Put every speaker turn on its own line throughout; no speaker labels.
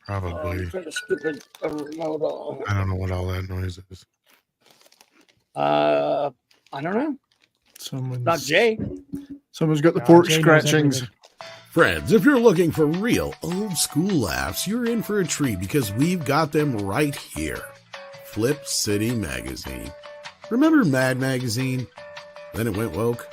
Probably.
Turn the stupid remote off.
I don't know what all that noise is.
I don't know. Not Jay.
Someone's got the porch
Jay knows
scratchings.
everything.
Friends, if you're looking for real old school laughs, you're in for a treat because we've got them right here. Flip City Magazine. Remember Mad Magazine? Then it went woke?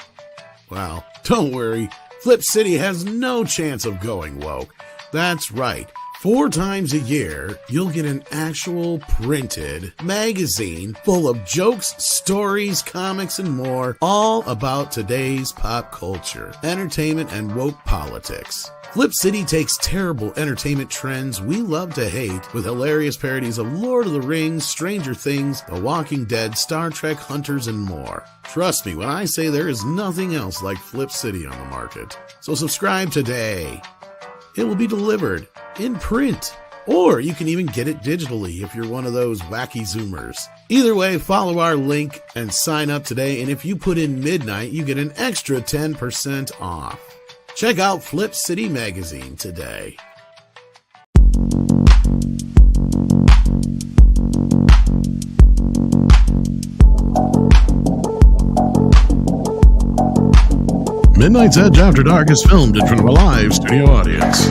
Well, don't worry. Flip City has no chance of going woke. That's right. 4 times a year, you'll get an actual printed magazine full of jokes, stories, comics, and more, all about today's pop culture, entertainment, and woke politics. Flip City takes terrible entertainment trends we love to hate with hilarious parodies of Lord of the Rings, Stranger Things, The Walking Dead, Star Trek, Hunters, and more. Trust me when I say there is nothing else like Flip City on the market. So subscribe today. It will be delivered in print, or you can even get it digitally if you're one of those wacky Zoomers. Either way, follow our link and sign up today, and if you put in midnight, you get an extra 10% off. Check out Flip City Magazine today.
Midnight's Edge After Dark is filmed in front of a live studio audience.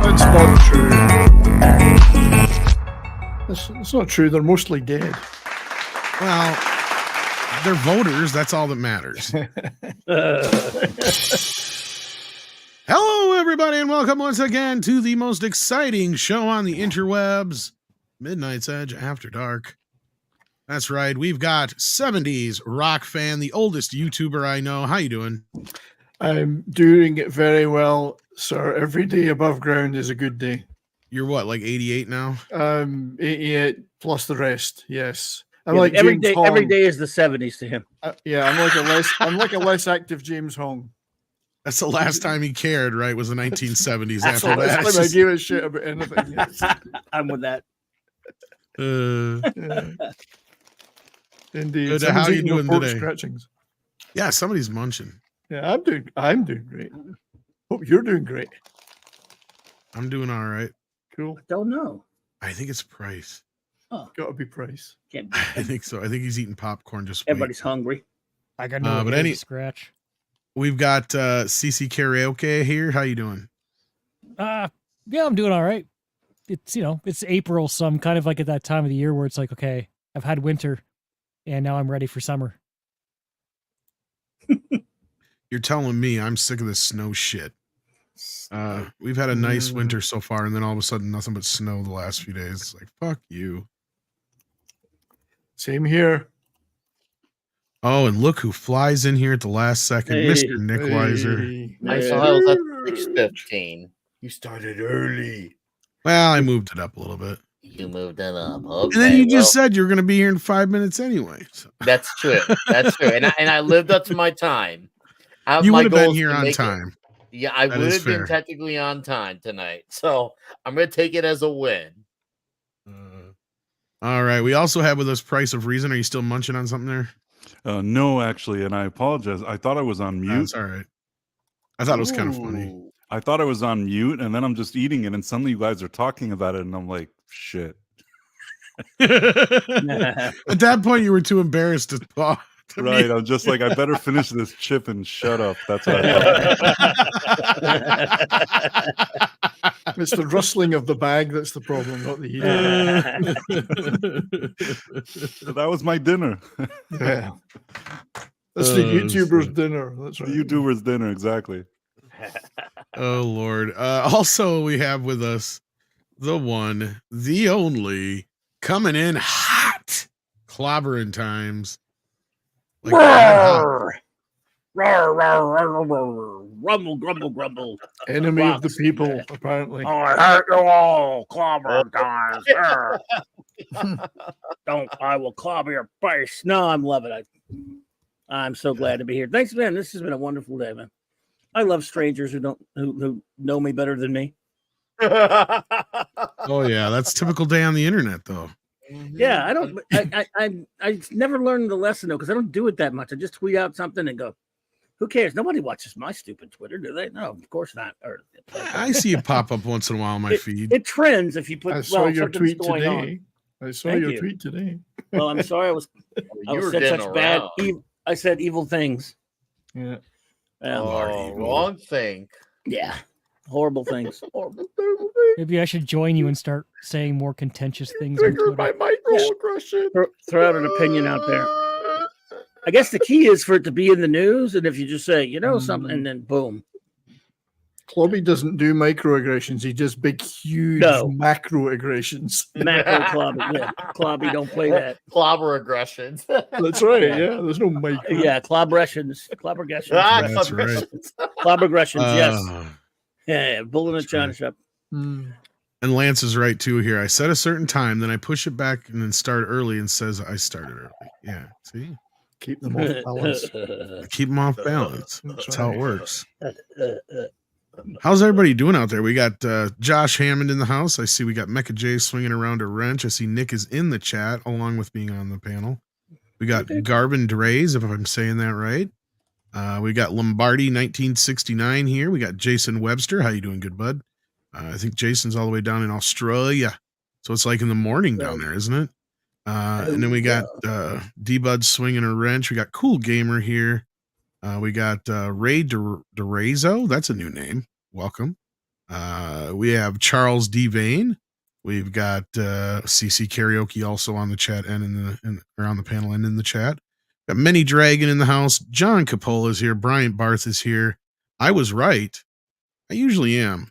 That's not true. It's not true. They're mostly dead.
Well, they're voters. That's all that matters. Hello, everybody, and welcome once again to the most exciting show on the interwebs, Midnight's Edge After Dark. That's right. We've got 70s rock fan, the oldest YouTuber I know. How you doing?
I'm doing it very well, sir. Every day above ground is a good day.
You're what, like 88 now?
88 plus the rest. Yes. I'm
Yeah,
like
every
James
day.
Hong.
Every day is the 70s to him.
Yeah, I'm like a less active James Hong.
That's the last time he cared, right? Was the 1970s.
That's
After
the last
that,
time I gave a shit about anything. Yes.
I'm with that.
Yeah. Indeed.
Good.
Someone's
How you
eating
doing
the pork
today?
Scratchings.
Yeah, somebody's munching.
Yeah, I'm doing great. Hope you're doing great.
I'm doing all right.
Cool.
Don't know.
I think it's Price.
Got to be Price.
Can't be.
I think so. I think he's eating popcorn. Just wait.
Everybody's hungry.
I got no
but
scratch.
We've got CC Karaoke here. How you doing?
Yeah, I'm doing all right. It's it's April, so I'm kind of like at that time of the year where it's like, okay, I've had winter, and now I'm ready for summer.
You're telling me I'm sick of this snow shit. We've had a nice winter so far, and then all of a sudden nothing but snow the last few days. It's like, fuck you.
Same here.
Oh, and look who flies in here at the last second.
Hey.
Mr. Nick Weiser.
I saw it was at 6:15. You started early.
Well, I moved it up a little bit.
You moved it up. Okay,
And then you just said you're going to be here in 5 minutes anyway. So.
that's true. That's true. And I lived up to my time.
You
My
would have been
goal is
here
to
on
make it-
time.
Yeah, I
That
would
is
have been
fair.
technically on time tonight. So I'm going to take it as a win.
All right. We also have with us Price of Reason. Are you still munching on something there?
No, actually, and I apologize. I thought I was on mute.
That's all right. I thought it was kind of funny.
Ooh.
I thought I was on mute, and then I'm just eating it, and suddenly you guys are talking about it, and I'm like, shit.
At that point, you were too embarrassed to talk. To
Right.
me.
I'm just like, I better finish this chip and shut up. That's what I thought.
It's the rustling of the bag that's the problem, not the eating.
So that was my dinner.
Yeah. That's the YouTuber's dinner. That's
The
right.
YouTuber's dinner, exactly.
Oh, Lord. Also, we have with us the one, the only, coming in hot, clobbering times. Like,
Rumble, grumble, grumble.
Enemy of the
Rocks.
people, apparently.
I hate you all, clobber times. Don't, I will clobber your face. No, I'm loving it. I'm so glad to be here. Thanks, man. This has been a wonderful day, man. I love strangers who know me better than me.
Oh, yeah. That's typical day on the internet, though.
Yeah, I don't. I never learned the lesson though because I don't do it that much. I just tweet out something and go, "Who cares? Nobody watches my stupid Twitter, do they? No, of course not." Or
I see it pop up once in a while on my feed.
it trends if you put.
I saw your
something's
tweet
going on.
today. I saw
Thank
your
you.
tweet today.
Well, I'm sorry. I
You were
said
getting
such bad.
around.
I said evil things.
Yeah.
Oh, wrong thing.
Yeah, horrible things. Horrible.
Maybe I should join you and start saying more contentious things on
Trigger my
Twitter.
microaggression.
Throw out an opinion out there. I guess the key is for it to be in the news, and if you just say, something, and then boom.
Clobby doesn't do microaggressions. He does big, huge macroaggressions.
Macro Clobby. Yeah. Clobby, don't play that.
Clobber aggressions.
That's right. Yeah, there's no micro.
Yeah, clobbergestions. Clobbergestions.
That's right.
Clobbergestions, yes. Yeah, bull in a china shop.
Mm.
And Lance is right too here. I set a certain time, then I push it back and then start early and says I started early. Yeah, see?
Keep them off balance.
Keep them off balance. That's how it works. How's everybody doing out there? We got Josh Hammond in the house. I see we got Mecha J swinging around a wrench. I see Nick is in the chat along with being on the panel. We got Garvin Drays, if I'm saying that right. We got Lombardi 1969 here. We got Jason Webster. How you doing, good bud? I think Jason's all the way down in Australia. So it's like in the morning down there, isn't it? And then we got D-Bud swinging a wrench. We got Cool Gamer here. We got Ray DeRazo. That's a new name. Welcome. We have Charles D. Vane. We've got CC Karaoke also on the chat and on the panel and in the chat. Got Mini Dragon in the house. John Capola is here. Bryant Barth is here. I was right. I usually am.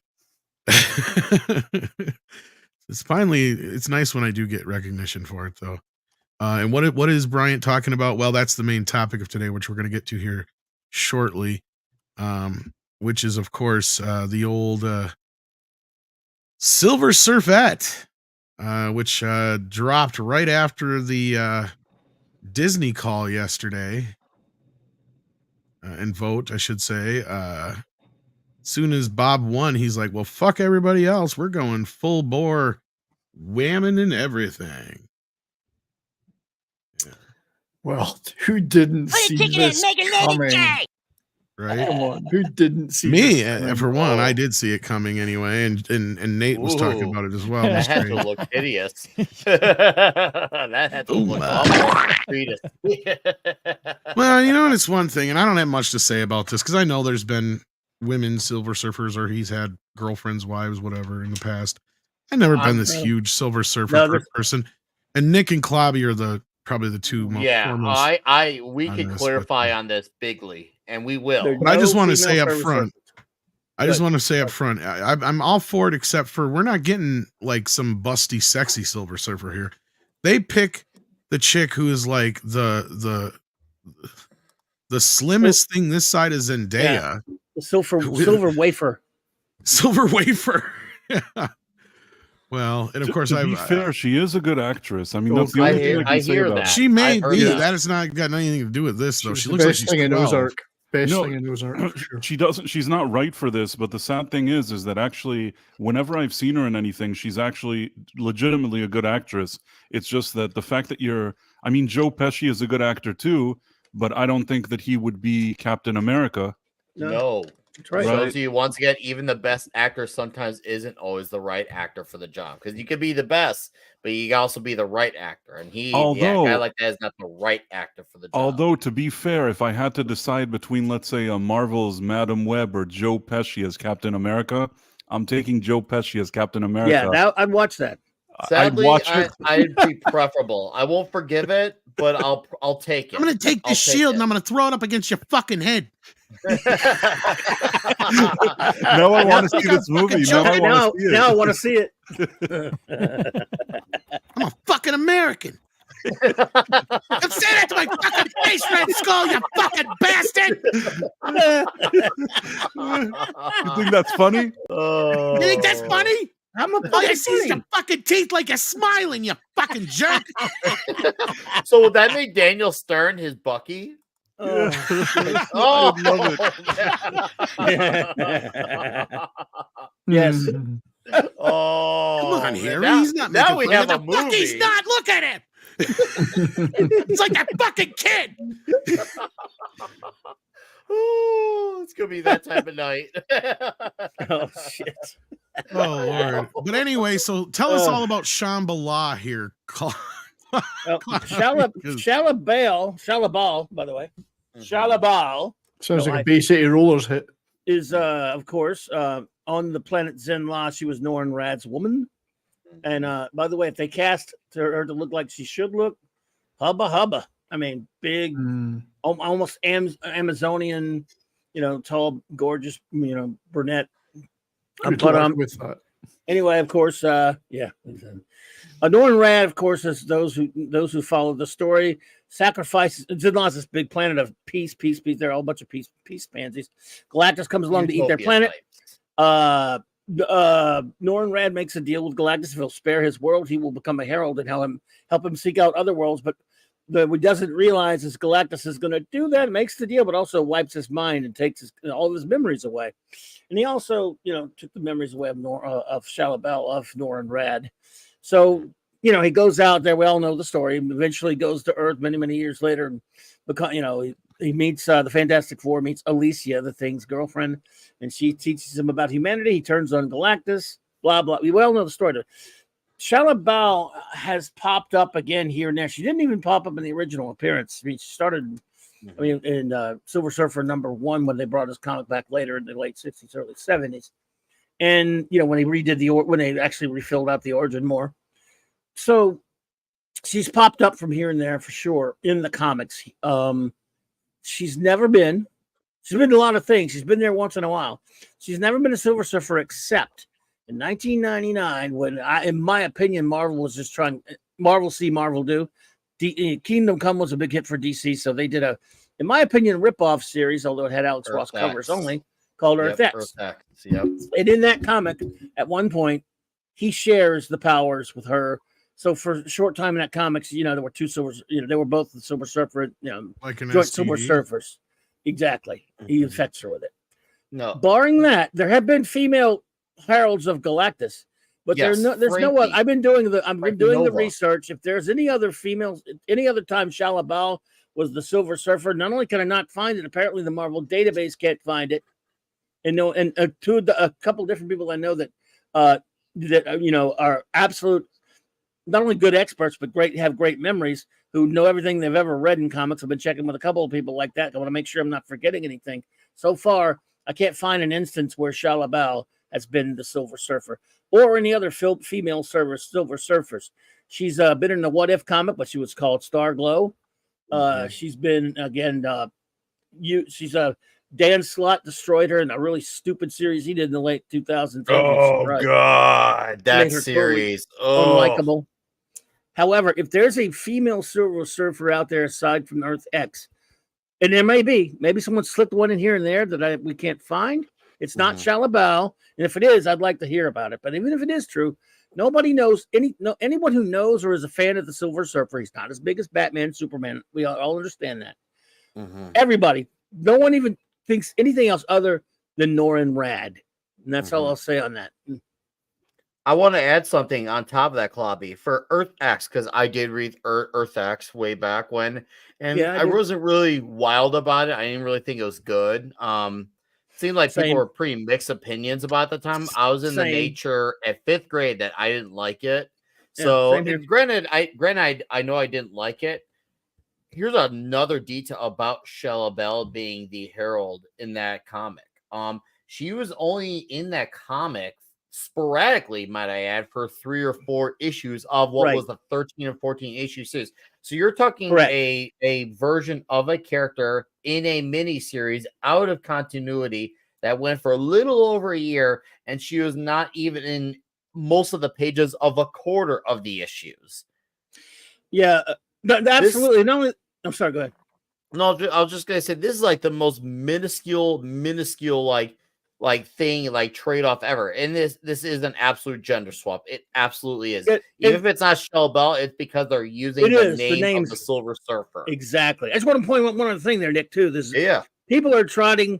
It's nice when I do get recognition for it though. And what is Bryant talking about? Well, that's the main topic of today, which we're going to get to here shortly. Which is of course the old Silver Surfette, which dropped right after the Disney call yesterday. And vote, I should say. Soon as Bob won, he's like, well, fuck everybody else. We're going full bore whamming and everything. Yeah.
Well, who didn't see this coming?
Right?
Come on, who didn't see
Me,
this coming?
for one, I did see it coming anyway, and Nate was talking about it as well.
That had to look hideous. That had to look awful.
Well, it's one thing, and I don't have much to say about this because I know there's been women Silver Surfers, or he's had girlfriends, wives, whatever in the past. I've never been this huge Silver Surfer person, and Nick and Clobby are probably the two most.
Yeah, we could clarify on this bigly, and we will.
But I just want to say up front. I'm all for it, except for we're not getting like some busty, sexy Silver Surfer here. They pick the chick who is like the slimmest thing this side of Zendaya.
Yeah. The silver wafer.
Silver wafer. Well, and of course,
to be fair, she is a good actress. I mean, that's the only thing I can say about
that.
She may be. That has not got anything to do with this, though. She looks like she's 12.
Best thing in Ozark, for sure.
She doesn't. She's not right for this. But the sad thing is that actually, whenever I've seen her in anything, she's actually legitimately a good actress. It's just that the fact that Joe Pesci is a good actor too, but I don't think that he would be Captain America.
No.
That's right.
Shows you once again, even the best actor sometimes isn't always the right actor for the job. Because you could be the best, but you can also be the right actor. And a guy like that is not the right actor for the job.
Although, to be fair, if I had to decide between, let's say, a Marvel's Madam Web or Joe Pesci as Captain America, I'm taking Joe Pesci as Captain America.
Yeah, I'd watch that.
Sadly, I'd be preferable. I won't forgive it, but I'll take it.
I'm gonna take this shield and I'm gonna throw it up against your fucking head.
Now I want to see this movie. Now
I want to see it.
I'm a fucking American. I'm saying that to my fucking face, Red Skull, you fucking bastard.
You think that's funny?
You think that's funny? All I see is your fucking teeth like you're smiling, you fucking jerk.
So would that make Daniel Stern his Bucky?
Oh,
Oh,
I love it.
Yes.
Oh,
Come on, Harry.
Now,
He's not
now
making
we
fun
have
of
a
the fuck. He's
movie.
not. Look at him. It's like that fucking kid.
Oh, it's gonna be that type of night.
Oh shit.
Oh Lord. But anyway, so tell us all about Shambhala here.
Well, Shalabal, by the way. Shalabal
Sounds
No,
like a Bay City Rollers hit.
is of course on the planet Zenla. She was Norin Rad's woman. And by the way, if they cast her to look like she should look, hubba. I mean, big, almost Amazonian, tall, gorgeous, brunette. But
with that.
anyway, of course, yeah. Norin Rad, of course, is those who follow the story. Sacrifices. Zenla's this big planet of peace. They're all a bunch of peace pansies. Galactus comes along to eat their planet. Norin Rad makes a deal with Galactus. If he'll spare his world, he will become a herald and help him seek out other worlds. But what he doesn't realize is Galactus is going to do that, makes the deal, but also wipes his mind and takes all of his memories away. And he also, took the memories away of Shalabal, of Norin Rad. So, he goes out there. We all know the story. Eventually goes to Earth many years later. And he meets the Fantastic Four, meets Alicia, the Thing's girlfriend, and she teaches him about humanity. He turns on Galactus, blah, blah. We well know the story. Shalabal has popped up again here and there. She didn't even pop up in the original appearance. I mean, she started in Silver Surfer #1 when they brought his comic back later in the late 60s, early 70s. And, when he redid when they actually refilled out the origin more. So she's popped up from here and there for sure in the comics. She's been in a lot of things. She's been there once in a while. She's never been a Silver Surfer except in 1999 when, in my opinion, Marvel was just trying. Marvel see, Marvel do. Kingdom Come was a big hit for DC, so they did in my opinion, rip-off series, although it had Alex Ross covers only, called Earth X.
Yep.
And in that comic, at one point, he shares the powers with her. So for a short time in that comics, there were two Silver, they were both the Silver Surfer,
like an
joint
STD.
Silver Surfers. Exactly. He infects her with it.
No.
Barring that, there have been female heralds of Galactus, but there's no one. I've been doing the research. If there's any other females, any other time Shalabal was the Silver Surfer, not only can I not find it, apparently the Marvel database can't find it. And a couple different people I know that are absolute, not only good experts, but have great memories, who know everything they've ever read in comics. I've been checking with a couple of people like that. I want to make sure I'm not forgetting anything. So far, I can't find an instance where Shalabal has been the Silver Surfer or any other female Silver Surfers. She's been in the What If comic, but she was called Starglow. She's been, again, she's Dan Slott destroyed her in a really stupid series he did in the late 2010s.
Oh, God. That series.
Totally unlikable. However, if there's a female Silver Surfer out there aside from Earth X, and there maybe someone slipped one in here and there that we can't find, it's not Shalabal. And if it is, I'd like to hear about it. But even if it is true, nobody knows anyone who knows or is a fan of the Silver Surfer. He's not as big as Batman, Superman. We all understand that. Everybody, no one even thinks anything else other than Norin Rad. And that's all I'll say on that.
I want to add something on top of that, Klobby, for Earth X, because I did read Earth X way back when, and I wasn't really wild about it. I didn't really think it was good. Seemed like people were pretty mixed opinions about it at the time. I was in the nature at 5th grade that I didn't like it. So, granted, I know I didn't like it. Here's another detail about Shalabal being the herald in that comic. She was only in that comic sporadically, might I add, for 3 or 4 issues of what was the 13 or 14 issue series. So you're talking a version of a character in a mini series out of continuity that went for a little over a year, and she was not even in most of the pages of a quarter of the issues.
Yeah, absolutely. I'm sorry, go ahead.
No, I was just gonna say this is like the most minuscule like thing, like trade-off ever. And this is an absolute gender swap. It absolutely is. Even if it's not Shalabal, it's because they're using the name of the Silver Surfer.
Exactly. I just want to point out one other thing there, Nick, too. People are trotting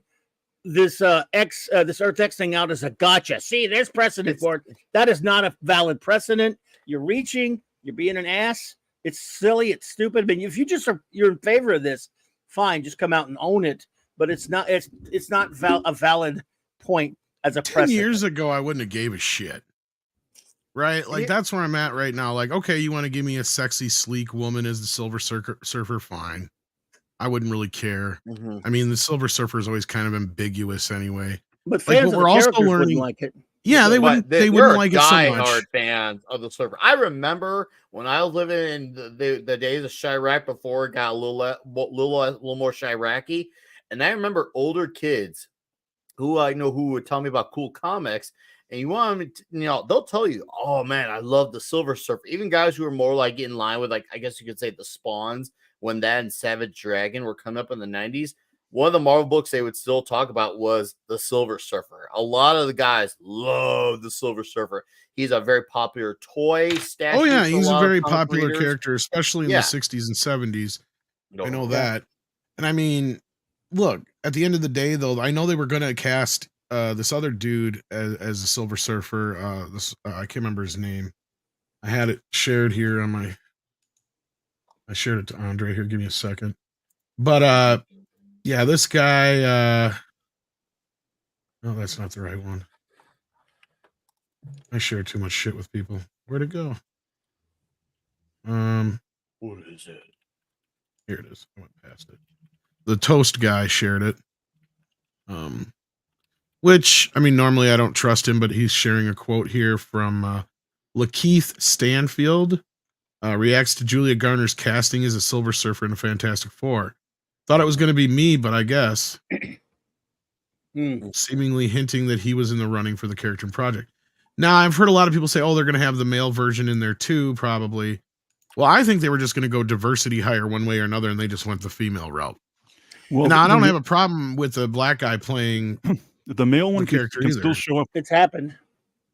this this Earth X thing out as a gotcha. See, there's precedent for it. That is not a valid precedent. You're reaching. You're being an ass. It's silly. It's stupid. But if you just you're in favor of this, fine. Just come out and own it. But it's not. It's not a valid point as a
10
precedent.
years ago, I wouldn't have gave a shit. Right? Like, that's where I'm at right now. Like, okay, you want to give me a sexy, sleek woman as the Silver Surfer? Fine. I wouldn't really care.
Mm-hmm.
I mean, the Silver Surfer is always kind of ambiguous anyway.
But fans of the characters wouldn't like it.
Yeah, they wouldn't. They wouldn't like it so much.
Diehard fans of the Surfer. I remember when I was living in the days of Chirac before it got a little more Chirac-y, and I remember older kids who I know who would tell me about cool comics, and you want them to, they'll tell you, "Oh man, I love the Silver Surfer." Even guys who are more like in line with, like, I guess you could say, the Spawns, when that and Savage Dragon were coming up in the 90s. One of the Marvel books they would still talk about was the Silver Surfer. A lot of the guys love the Silver Surfer. He's a very popular toy statue.
Oh yeah, he's a very popular character, especially in the 60s and 70s.
No,
I know that. And I mean, look, at the end of the day, though, I know they were going to cast this other dude as a Silver Surfer. I can't remember his name. I had it shared here on my. I shared it to Andre here. Give me a second. But yeah, this guy. No, that's not the right one. I share too much shit with people. Where'd it go?
What is it?
Here it is. I went past it. The Toast guy shared it. Which, I mean, normally I don't trust him, but he's sharing a quote here from Lakeith Stanfield. Reacts to Julia Garner's casting as a Silver Surfer in the Fantastic Four. Thought it was going to be me, but I guess. Seemingly hinting that he was in the running for the character and project. Now, I've heard a lot of people say, oh, they're going to have the male version in there too, probably. Well, I think they were just going to go diversity hire one way or another, and they just went the female route. Well, now, I don't have a problem with the black guy playing
the male one
character
can still show up.
It's happened.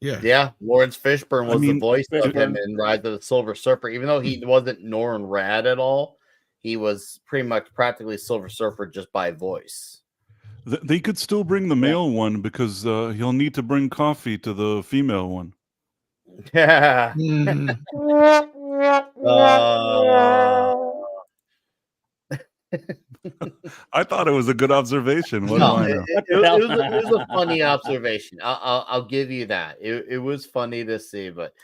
Yeah. Lawrence Fishburne was the voice of him in Rise of the Silver Surfer. Even though he wasn't Norrin Rad at all, he was pretty much practically Silver Surfer just by voice.
They could still bring the male one because he'll need to bring coffee to the female one.
Yeah.
I thought it was a good observation.
It was a funny observation. I'll give you that. It was funny to see, but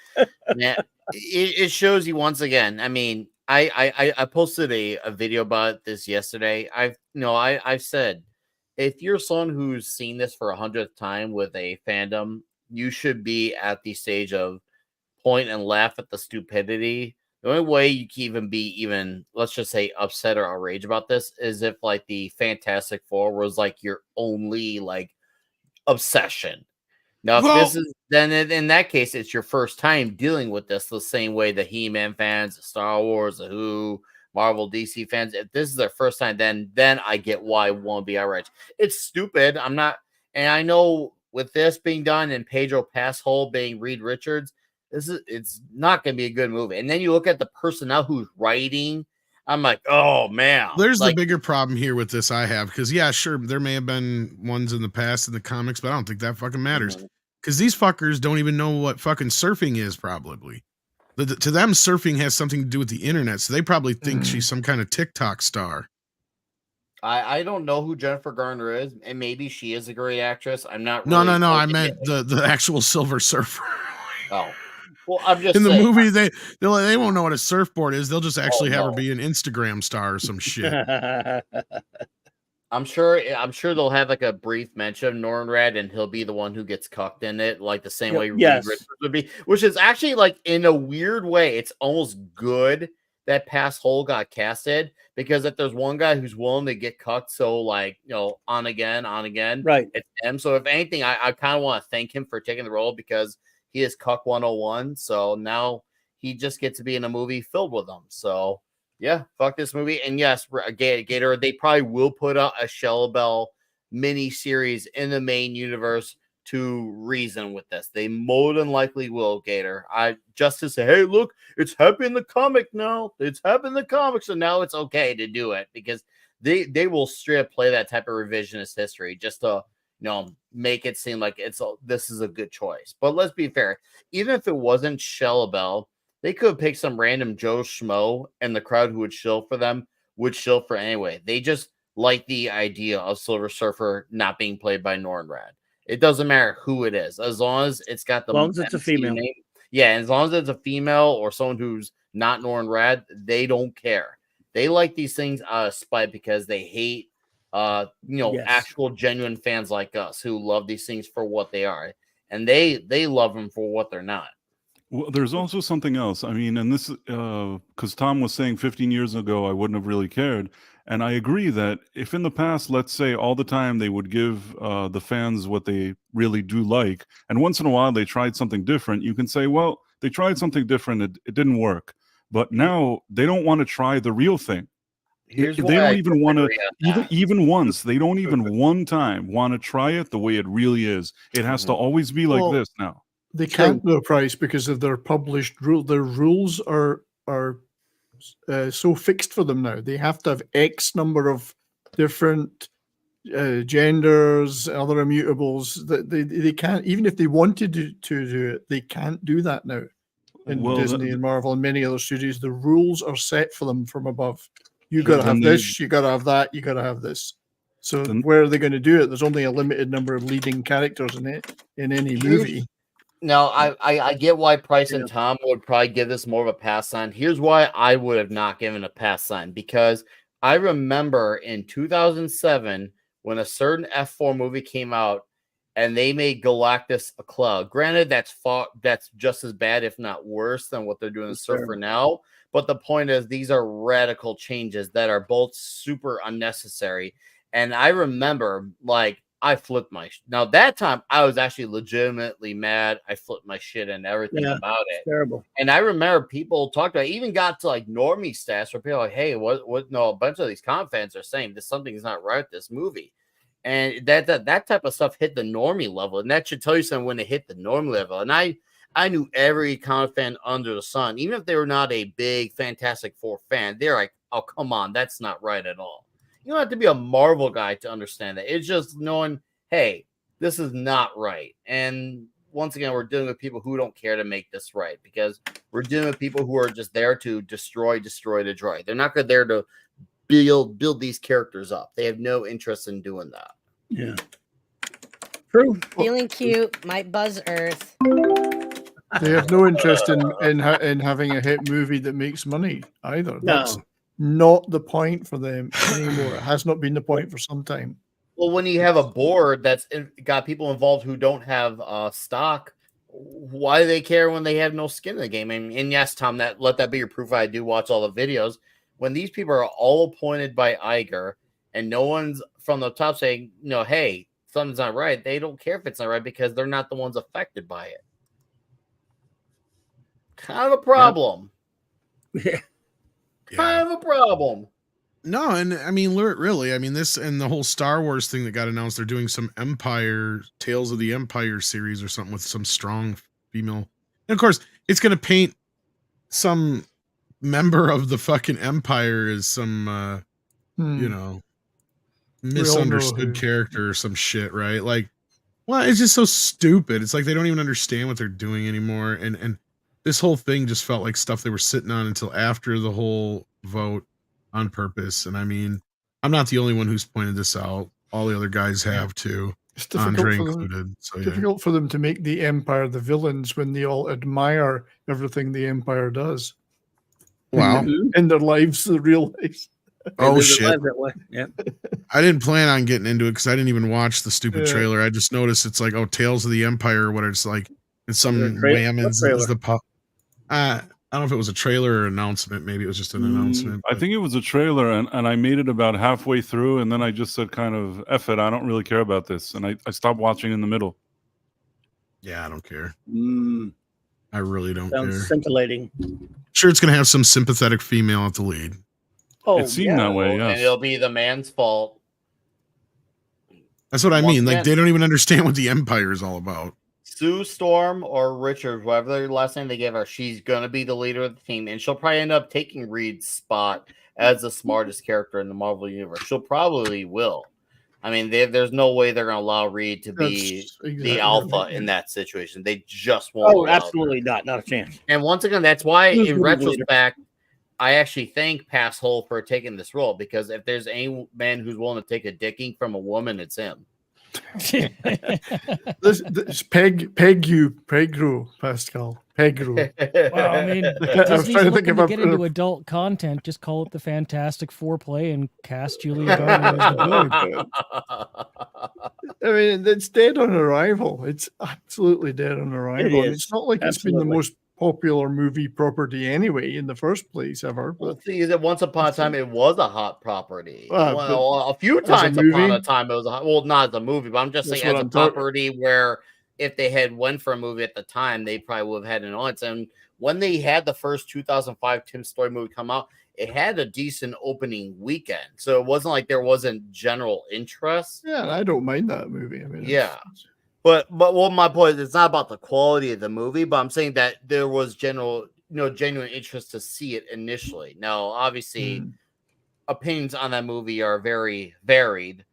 man, it shows you once again. I mean, I posted a video about this yesterday. I've said, if you're someone who's seen this for 100th time with a fandom, you should be at the stage of point and laugh at the stupidity. The only way you can even let's just say upset or outraged about this is if like the Fantastic Four was like your only like obsession. Now, if this is, then in that case, it's your first time dealing with this the same way the He-Man fans, the Star Wars, the Who, Marvel, DC fans. If this is their first time, then I get why it won't be outraged. It's stupid. I'm not, and I know with this being done and Pedro Pascal being Reed Richards, it's not going to be a good movie. And then you look at the personnel who's writing. I'm like, oh man.
There's the bigger problem here with this I have, because yeah, sure, there may have been ones in the past in the comics, but I don't think that fucking matters. Because these fuckers don't even know what fucking surfing is, probably. To them, surfing has something to do with the internet, so they probably think she's some kind of TikTok star.
I don't know who Jennifer Garner is, and maybe she is a great actress. I'm not.
No. I meant the actual Silver Surfer.
Oh. Well, I'm just
in the movie they won't know what a surfboard is. They'll just actually have her be an Instagram star or some shit.
I'm sure they'll have like a brief mention of Norrin Rad, and he'll be the one who gets cucked in it, like the same way Reed Richards would be. Which is actually like in a weird way, it's almost good that Pascal got casted, because if there's one guy who's willing to get cucked, so like on again,
right?
It's him. So if anything, I kind of want to thank him for taking the role, because he is Cuck 101, so now he just gets to be in a movie filled with them. So, yeah, fuck this movie. And yes, Gator, they probably will put out a Shell Bell mini-series in the main universe to reason with this. They more than likely will, Gator. Just to say, hey, look, it's happening in the comic now. It's happening in the comics, so now it's okay to do it, because they will straight up play that type of revisionist history just to make it seem like this is a good choice. But let's be fair. Even if it wasn't Shia LaBeouf, they could have picked some random Joe Schmo, and the crowd who would shill for them would shill for anyway. They just like the idea of Silver Surfer not being played by Norrin Rad. It doesn't matter who it is, as long as it's got the
as long as it's a female
name. Yeah, as long as it's a female or someone who's not Norrin Rad, they don't care. They like these things out of spite because they hate, actual genuine fans like us who love these things for what they are, and they love them for what they're not.
Well, there's also something else. I mean, and this, because Tom was saying 15 years ago, I wouldn't have really cared. And I agree that if in the past, let's say all the time they would give the fans what they really do like, and once in a while they tried something different, you can say, well, they tried something different, it didn't work. But now they don't want to try the real thing. They don't even want to, even once, they don't even one time want to try it the way it really is. It has to always be like this now.
They can't do a price because of their published rule. Their rules are so fixed for them now. They have to have X number of different genders, other immutables. That they can't, even if they wanted to do it, they can't do that now. In Disney and Marvel and many other studios, the rules are set for them from above. You got to have this, you got to have that, you got to have this. So where are they going to do it? There's only a limited number of leading characters in any movie.
No, I get why Price and Tom would probably give this more of a pass sign. Here's why I would have not given a pass sign, because I remember in 2007 when a certain F4 movie came out and they made Galactus a cloud. Granted, that's just as bad, if not worse, than what they're doing in Surfer now. But the point is, these are radical changes that are both super unnecessary. And I remember, I flipped now that time I was actually legitimately mad. I flipped my shit and everything about it.
Terrible.
And I remember people talked about it, even got to normie stats where people are like, hey, what no, a bunch of these comic fans are saying this something's not right with this movie. And that type of stuff hit the normie level. And that should tell you something when it hit the normie level. And I knew every comic fan under the sun, even if they were not a big Fantastic Four fan, they're like, oh, come on, that's not right at all. You don't have to be a Marvel guy to understand that. It's just knowing, hey, this is not right. And once again, we're dealing with people who don't care to make this right, because we're dealing with people who are just there to destroy. They're not there to build these characters up. They have no interest in doing that.
Yeah. True.
Feeling cute might buzz Earth.
They have no interest in having a hit movie that makes money either. That's not the point for them anymore. It has not been the point for some time.
Well, when you have a board that's got people involved who don't have stock, why do they care when they have no skin in the game? And yes, Tom, let that be your proof. I do watch all the videos. When these people are all appointed by Iger and no one's from the top saying, no, hey, something's not right, they don't care if it's not right because they're not the ones affected by it. Kind of a problem.
Yeah.
Kind of a problem.
No, and I mean, really, I mean, this and the whole Star Wars thing that got announced, they're doing some Tales of the Empire series or something with some strong female. And of course, it's going to paint some member of the fucking Empire as some, misunderstood character or some shit, right? Well, it's just so stupid. It's like they don't even understand what they're doing anymore. And this whole thing just felt like stuff they were sitting on until after the whole vote on purpose. And I mean, I'm not the only one who's pointed this out. All the other guys have too. It's Andre included. So
difficult for them to make the Empire the villains when they all admire everything the Empire does.
Wow.
In their lives, the real lives.
Oh shit!
Yeah.
I didn't plan on getting into it because I didn't even watch the stupid trailer. I just noticed it's like, Tales of the Empire, or what it's like. It's some whammons is the pop. I don't know if it was a trailer or announcement. Maybe it was just an announcement.
I think it was a trailer, and I made it about halfway through, and then I just said, kind of, F it, I don't really care about this, and I stopped watching in the middle.
Yeah, I don't care. I really don't care.
Sounds scintillating.
Sure, it's going to have some sympathetic female at the lead.
Oh, it seemed that way, yes.
And it'll be the man's fault.
That's what I mean. Like, they don't even understand what the Empire is all about.
Sue Storm or Richard, whatever their last name they give her, she's going to be the leader of the team, and she'll probably end up taking Reed's spot as the smartest character in the Marvel Universe. She'll probably will. I mean, there's no way they're going to allow Reed to be the alpha in that situation. They just won't.
Oh, absolutely not a chance.
And once again, that's why, in retrospect, I actually thank Passhole for taking this role, because if there's any man who's willing to take a dicking from a woman, it's him.
this Pegro, Pascal. Pegro.
Well, I mean, Disney's looking to get into adult content. Just call it the Fantastic Foreplay and cast Julia Garner as the Void.
I mean, it's dead on arrival. It's absolutely dead on arrival. It's not like it's been the most popular movie property anyway in the first place ever. But
well, see, that once upon a time it was a hot property. A few times upon a time it was a hot, well, not as a movie, but I'm just saying as a property where if they had went for a movie at the time, they probably would have had an audience. And when they had the first 2005 Tim Story movie come out, it had a decent opening weekend, so it wasn't like there wasn't general interest.
Yeah, I don't mind that movie. I mean,
yeah. But what my point is, it's not about the quality of the movie, but I'm saying that there was genuine interest to see it initially. Now, obviously, opinions on that movie are very varied,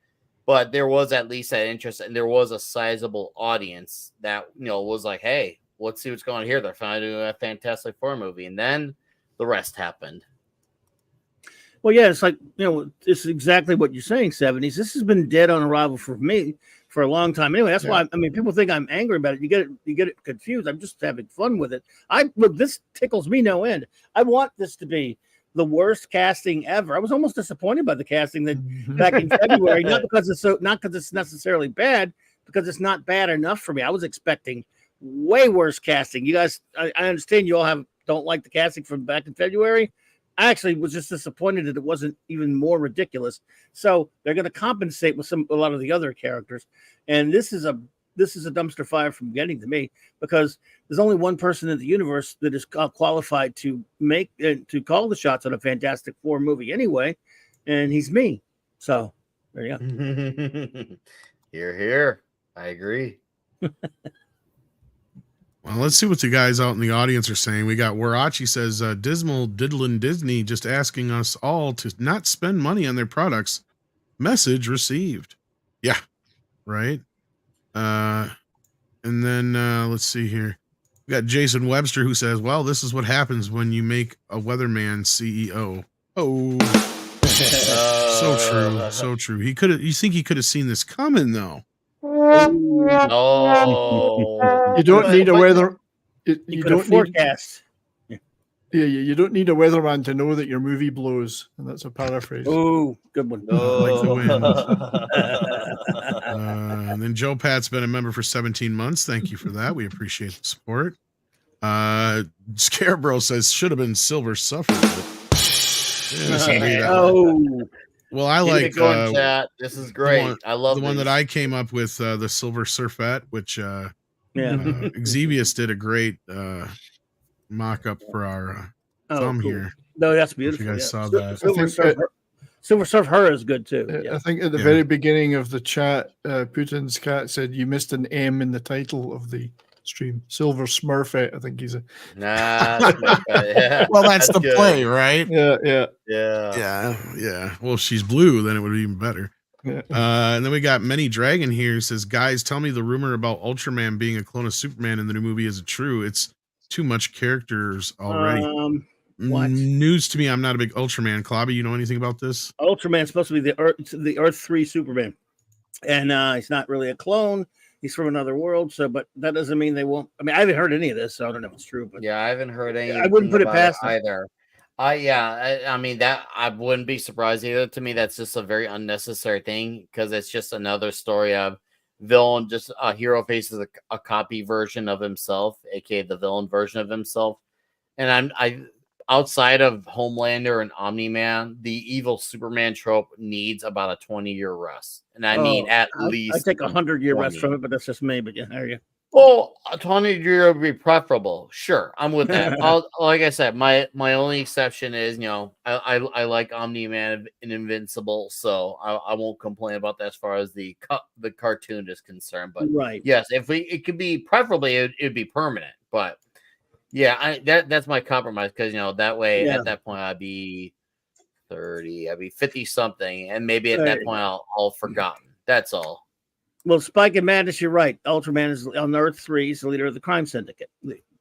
but there was at least that interest, and there was a sizable audience that was like, "Hey, let's see what's going on here." They're finally doing a Fantastic Four movie, and then the rest happened.
Well, yeah, it's like it's exactly what you're saying. 70s. This has been dead on arrival for me for a long time. Anyway, that's why people think I'm angry about it. You get it confused. I'm just having fun with it. This tickles me no end. I want this to be the worst casting ever. I was almost disappointed by the casting that back in February, not because it's necessarily bad, because it's not bad enough for me. I was expecting way worse casting. You guys, I understand you all don't like the casting from back in February. I actually was just disappointed that it wasn't even more ridiculous. So they're going to compensate with a lot of the other characters, and this is a dumpster fire from getting to me, because there's only one person in the universe that is qualified to call the shots on a Fantastic Four movie anyway, and he's me. So there you go.
Here. I agree.
Well, let's see what the guys out in the audience are saying. We got Warachi says, Dismal Diddlin' Disney just asking us all to not spend money on their products. Message received. Yeah, right. And then let's see here. We got Jason Webster who says, well, this is what happens when you make a weatherman CEO. Oh, so true. You think he could have seen this coming, though?
Oh,
you don't need a weather. You don't
forecast.
You don't need a weatherman to know that your movie blows, and that's a paraphrase.
Oh, good one.
Like the wind. And then Joe Pat's been a member for 17 months. Thank you for that. We appreciate the support. Scarebro says should have been Silver Surfer. Well, I like
chat. This is great. I love
the one that I came up with, the Silver Surfette, which Exebius did a great mock-up for our thumb here.
No, that's beautiful.
If you guys saw that.
Silver Surf Her is good too.
I think at the very beginning of the chat, Putin's cat said you missed an M in the title of the stream. Silver Smurfette, I think he's a.
Nah.
Well, that's the good play, right?
Yeah.
Well, if she's blue, then it would be even better. Yeah. And then we got Many Dragon here who says, guys, tell me the rumor about Ultraman being a clone of Superman in the new movie isn't true. It's too much characters already.
What?
News to me. I'm not a big Ultraman. Klobby, you know anything about this?
Ultraman's supposed to be the Earth 3 Superman, and he's not really a clone. He's from another world. But that doesn't mean they won't. I mean, I haven't heard any of this, so I don't know if it's true. But
yeah, I haven't heard any.
I wouldn't put it past
either. I mean that I wouldn't be surprised either. To me, that's just a very unnecessary thing, because it's just another story of villain, just a hero faces a copy version of himself, aka the villain version of himself. And I outside of Homelander and Omni-Man, the evil Superman trope needs about a 20-year rest. And I mean at least
I take a 100-year rest from it, but that's just me. But yeah, there you go.
Well, a 20-year would be preferable. Sure, I'm with that. Like I said, my only exception is, I like Omni-Man and Invincible, so I won't complain about that as far as the cartoon is concerned. But yes, it could be preferably, it'd be permanent. But yeah, that's my compromise, because that way at that point I'd be 30, I'd be 50 something, and maybe at that point I'll forgotten. That's all.
Well, Spike and Madness, you're right. Ultraman is on Earth 3. He's the leader of the crime syndicate.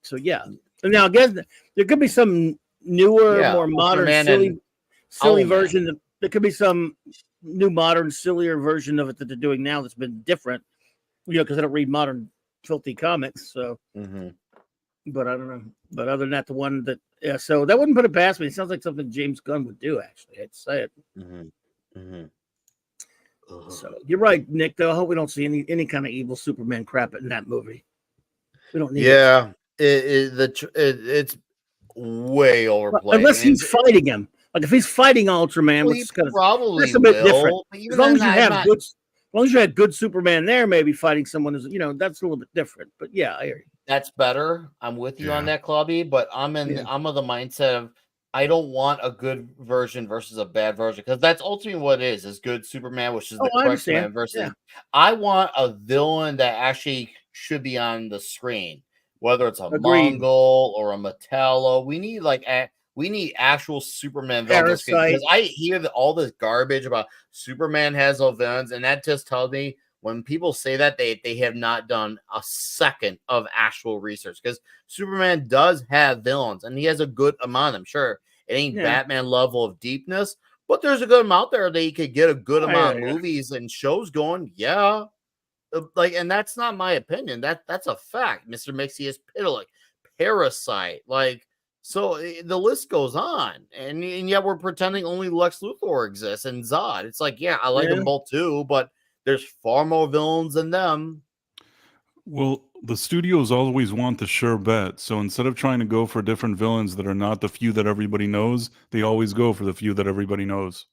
So yeah. Now, I guess there could be some newer, more modern, silly version. There could be some new, modern, sillier version of it that they're doing now that's been different. Because I don't read modern, filthy comics. So, but I don't know. But other than that, the one that so that wouldn't put it past me. It sounds like something James Gunn would do. Actually, I'd say it. So you're right, Nick. Though I hope we don't see any kind of evil Superman crap in that movie. We don't need.
Yeah, it's way overplayed.
Unless he's fighting him. Like if he's fighting Ultraman, which is kind of
probably
a bit different. As long as you have good Superman there, maybe fighting someone is that's a little bit different. But yeah, I hear you.
That's better. I'm with you on that, Clubby. But I'm of the mindset of I don't want a good version versus a bad version because that's ultimately what it is good Superman, which is the correct man versus. Yeah. I want a villain that actually should be on the screen, whether it's a Mongol or a Metallo. We need actual Superman villains because I hear all this garbage about Superman has no villains, and that just tells me when people say that they have not done a second of actual research because Superman does have villains and he has a good amount of them. Sure, it ain't Batman level of deepness, but there's a good amount there that you could get a good amount of movies and shows going. Yeah. And that's not my opinion. That's a fact. Mr. Mixie is Pitalik, Parasite, so the list goes on, and yet we're pretending only Lex Luthor exists and Zod. It's I like them both too, but there's far more villains than them.
Well, the studios always want the sure bet, so instead of trying to go for different villains that are not the few that everybody knows, they always go for the few that everybody knows.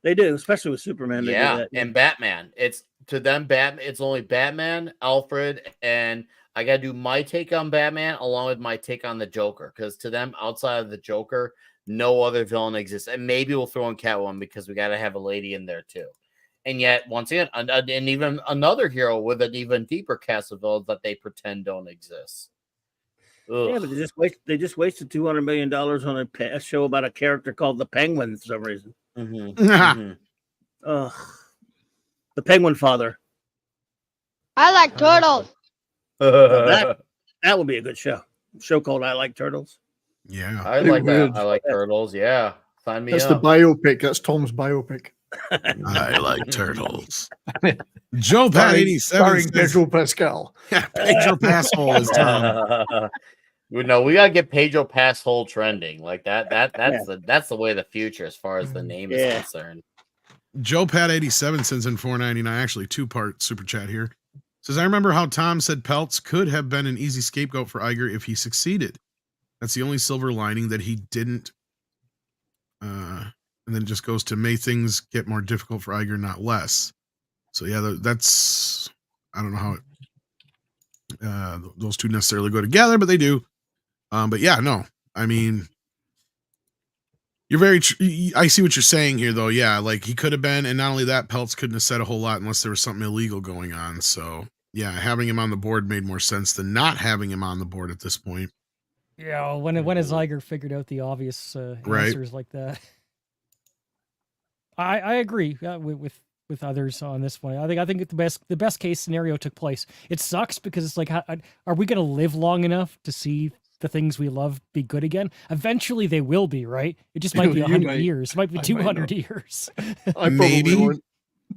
They do, especially with Superman. They do that,
and Batman. It's to them, Batman. It's only Batman, Alfred, and I got to do my take on Batman along with my take on the Joker because to them, outside of the Joker, no other villain exists. And maybe we'll throw in Catwoman because we got to have a lady in there too. And yet, once again, and even another hero with an even deeper cast of villains that they pretend don't exist. Ugh.
Yeah, but they just wasted $200 million on a show about a character called the Penguin for some reason. The Penguin Father.
I like turtles.
That would be a good show. A show called I Like Turtles.
Yeah,
I like that. I like turtles. Yeah, sign me up.
That's the biopic. That's Tom's biopic.
I like turtles. Joe Pat 87
starring Pedro Pascal.
Yeah, Pedro Pascal is Tom.
No, we gotta get Pedro Pascal trending like that. That's the way of the future as far as the name is concerned.
Joe Pat 87 sends in $4.99. Actually, 2-part super chat here. Says, I remember how Tom said Peltz could have been an easy scapegoat for Iger if he succeeded. That's the only silver lining that he didn't. And then just goes to may things get more difficult for Iger, not less. So yeah, that's I don't know how those two necessarily go together, but they do. But yeah, no, I mean, you're very. I see what you're saying here, though. Yeah, he could have been, and not only that, Peltz couldn't have said a whole lot unless there was something illegal going on. So yeah, having him on the board made more sense than not having him on the board at this point.
Yeah, when has Iger figured out the obvious answers like that? I agree with others on this one. I think the best case scenario took place. It sucks because it's are we going to live long enough to see the things we love be good again? Eventually they will be, right? It just might be 100 years. It might be 200 years.
Maybe.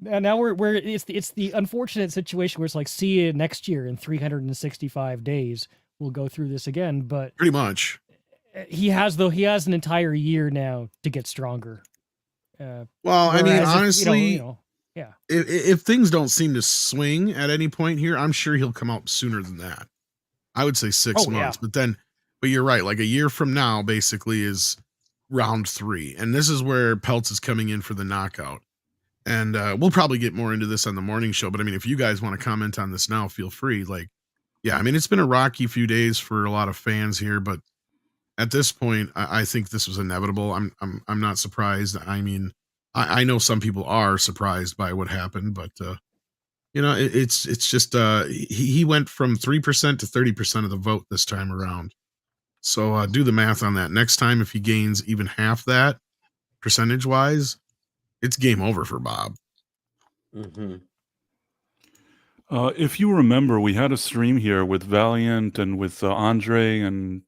And now we're it's the unfortunate situation where it's see you next year in 365 days. We'll go through this again, but
pretty much
he has an entire year now to get stronger.
Well, I mean, honestly,
yeah.
If things don't seem to swing at any point here, I'm sure he'll come out sooner than that. I would say 6 months, but you're right. A year from now, basically, is round 3, and this is where Peltz is coming in for the knockout. And we'll probably get more into this on the morning show. But I mean, if you guys want to comment on this now, feel free. Yeah, I mean, it's been a rocky few days for a lot of fans here, but at this point, I think this was inevitable. I'm not surprised. I mean, I know some people are surprised by what happened, but it's just he went from 3% to 30% of the vote this time around. So do the math on that. Next time, if he gains even half that percentage wise, it's game over for Bob.
Mm-hmm.
If you remember, we had a stream here with Valiant and with Andre and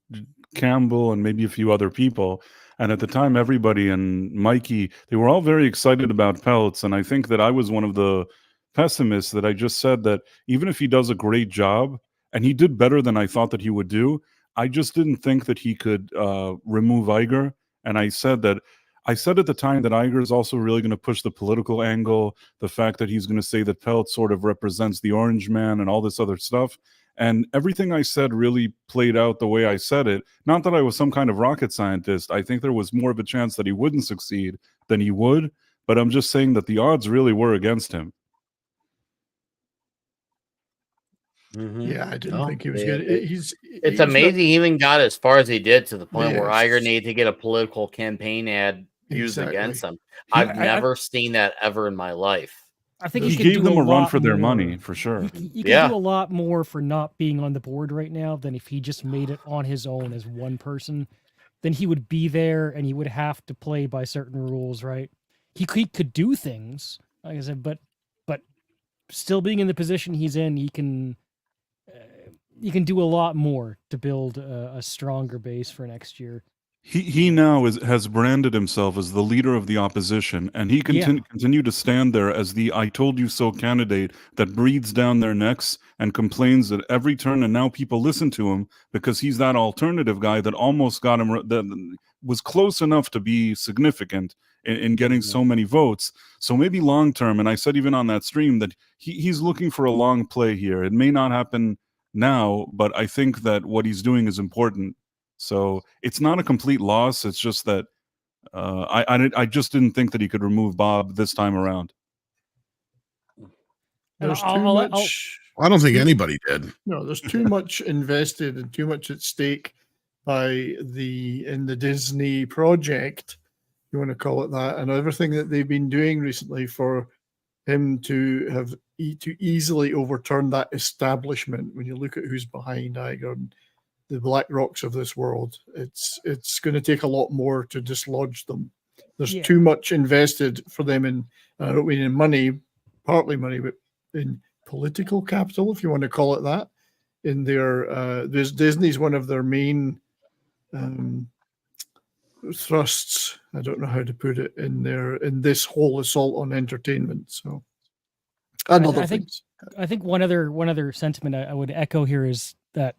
Campbell and maybe a few other people. And at the time, everybody and Mikey, they were all very excited about Peltz. And I think that I was one of the pessimists that I just said that even if he does a great job, and he did better than I thought that he would do, I just didn't think that he could remove Iger. And I said at the time that Iger is also really going to push the political angle, the fact that he's going to say that Peltz sort of represents the Orange Man and all this other stuff. And everything I said really played out the way I said it. Not that I was some kind of rocket scientist. I think there was more of a chance that he wouldn't succeed than he would. But I'm just saying that the odds really were against him.
Mm-hmm.
Yeah, I didn't think he was good.
It's amazing he even got as far as he did, to the point where Iger needed to get a political campaign ad used against him. I've never seen that ever in my life.
I think
he gave them a run for their money, for sure.
He can do a lot more for not being on the board right now than if he just made it on his own as one person. Then he would be there and he would have to play by certain rules, right? He could do things, like I said, but still being in the position he's in, he can do a lot more to build a stronger base for next year.
He now has branded himself as the leader of the opposition, and he continue to stand there as the "I told you so" candidate that breathes down their necks and complains at every turn. And now people listen to him because he's that alternative guy that almost got him, that was close enough to be significant in getting so many votes. So maybe long term, and I said even on that stream that he's looking for a long play here. It may not happen now, but I think that what he's doing is important. So it's not a complete loss. It's just that I just didn't think that he could remove Bob this time around.
There's too much.
I don't think anybody did.
No, there's too much invested and too much at stake in the Disney project, you want to call it that, and everything that they've been doing recently for him to easily overturn that establishment. When you look at who's behind Iger and the Black Rocks of this world, it's going to take a lot more to dislodge them. There's too much invested for them in, I don't mean in money, partly money, but in political capital, if you want to call it that. In their Disney's one of their main thrusts. I don't know how to put it in this whole assault on entertainment. So, and other things.
I think one other sentiment I would echo here is that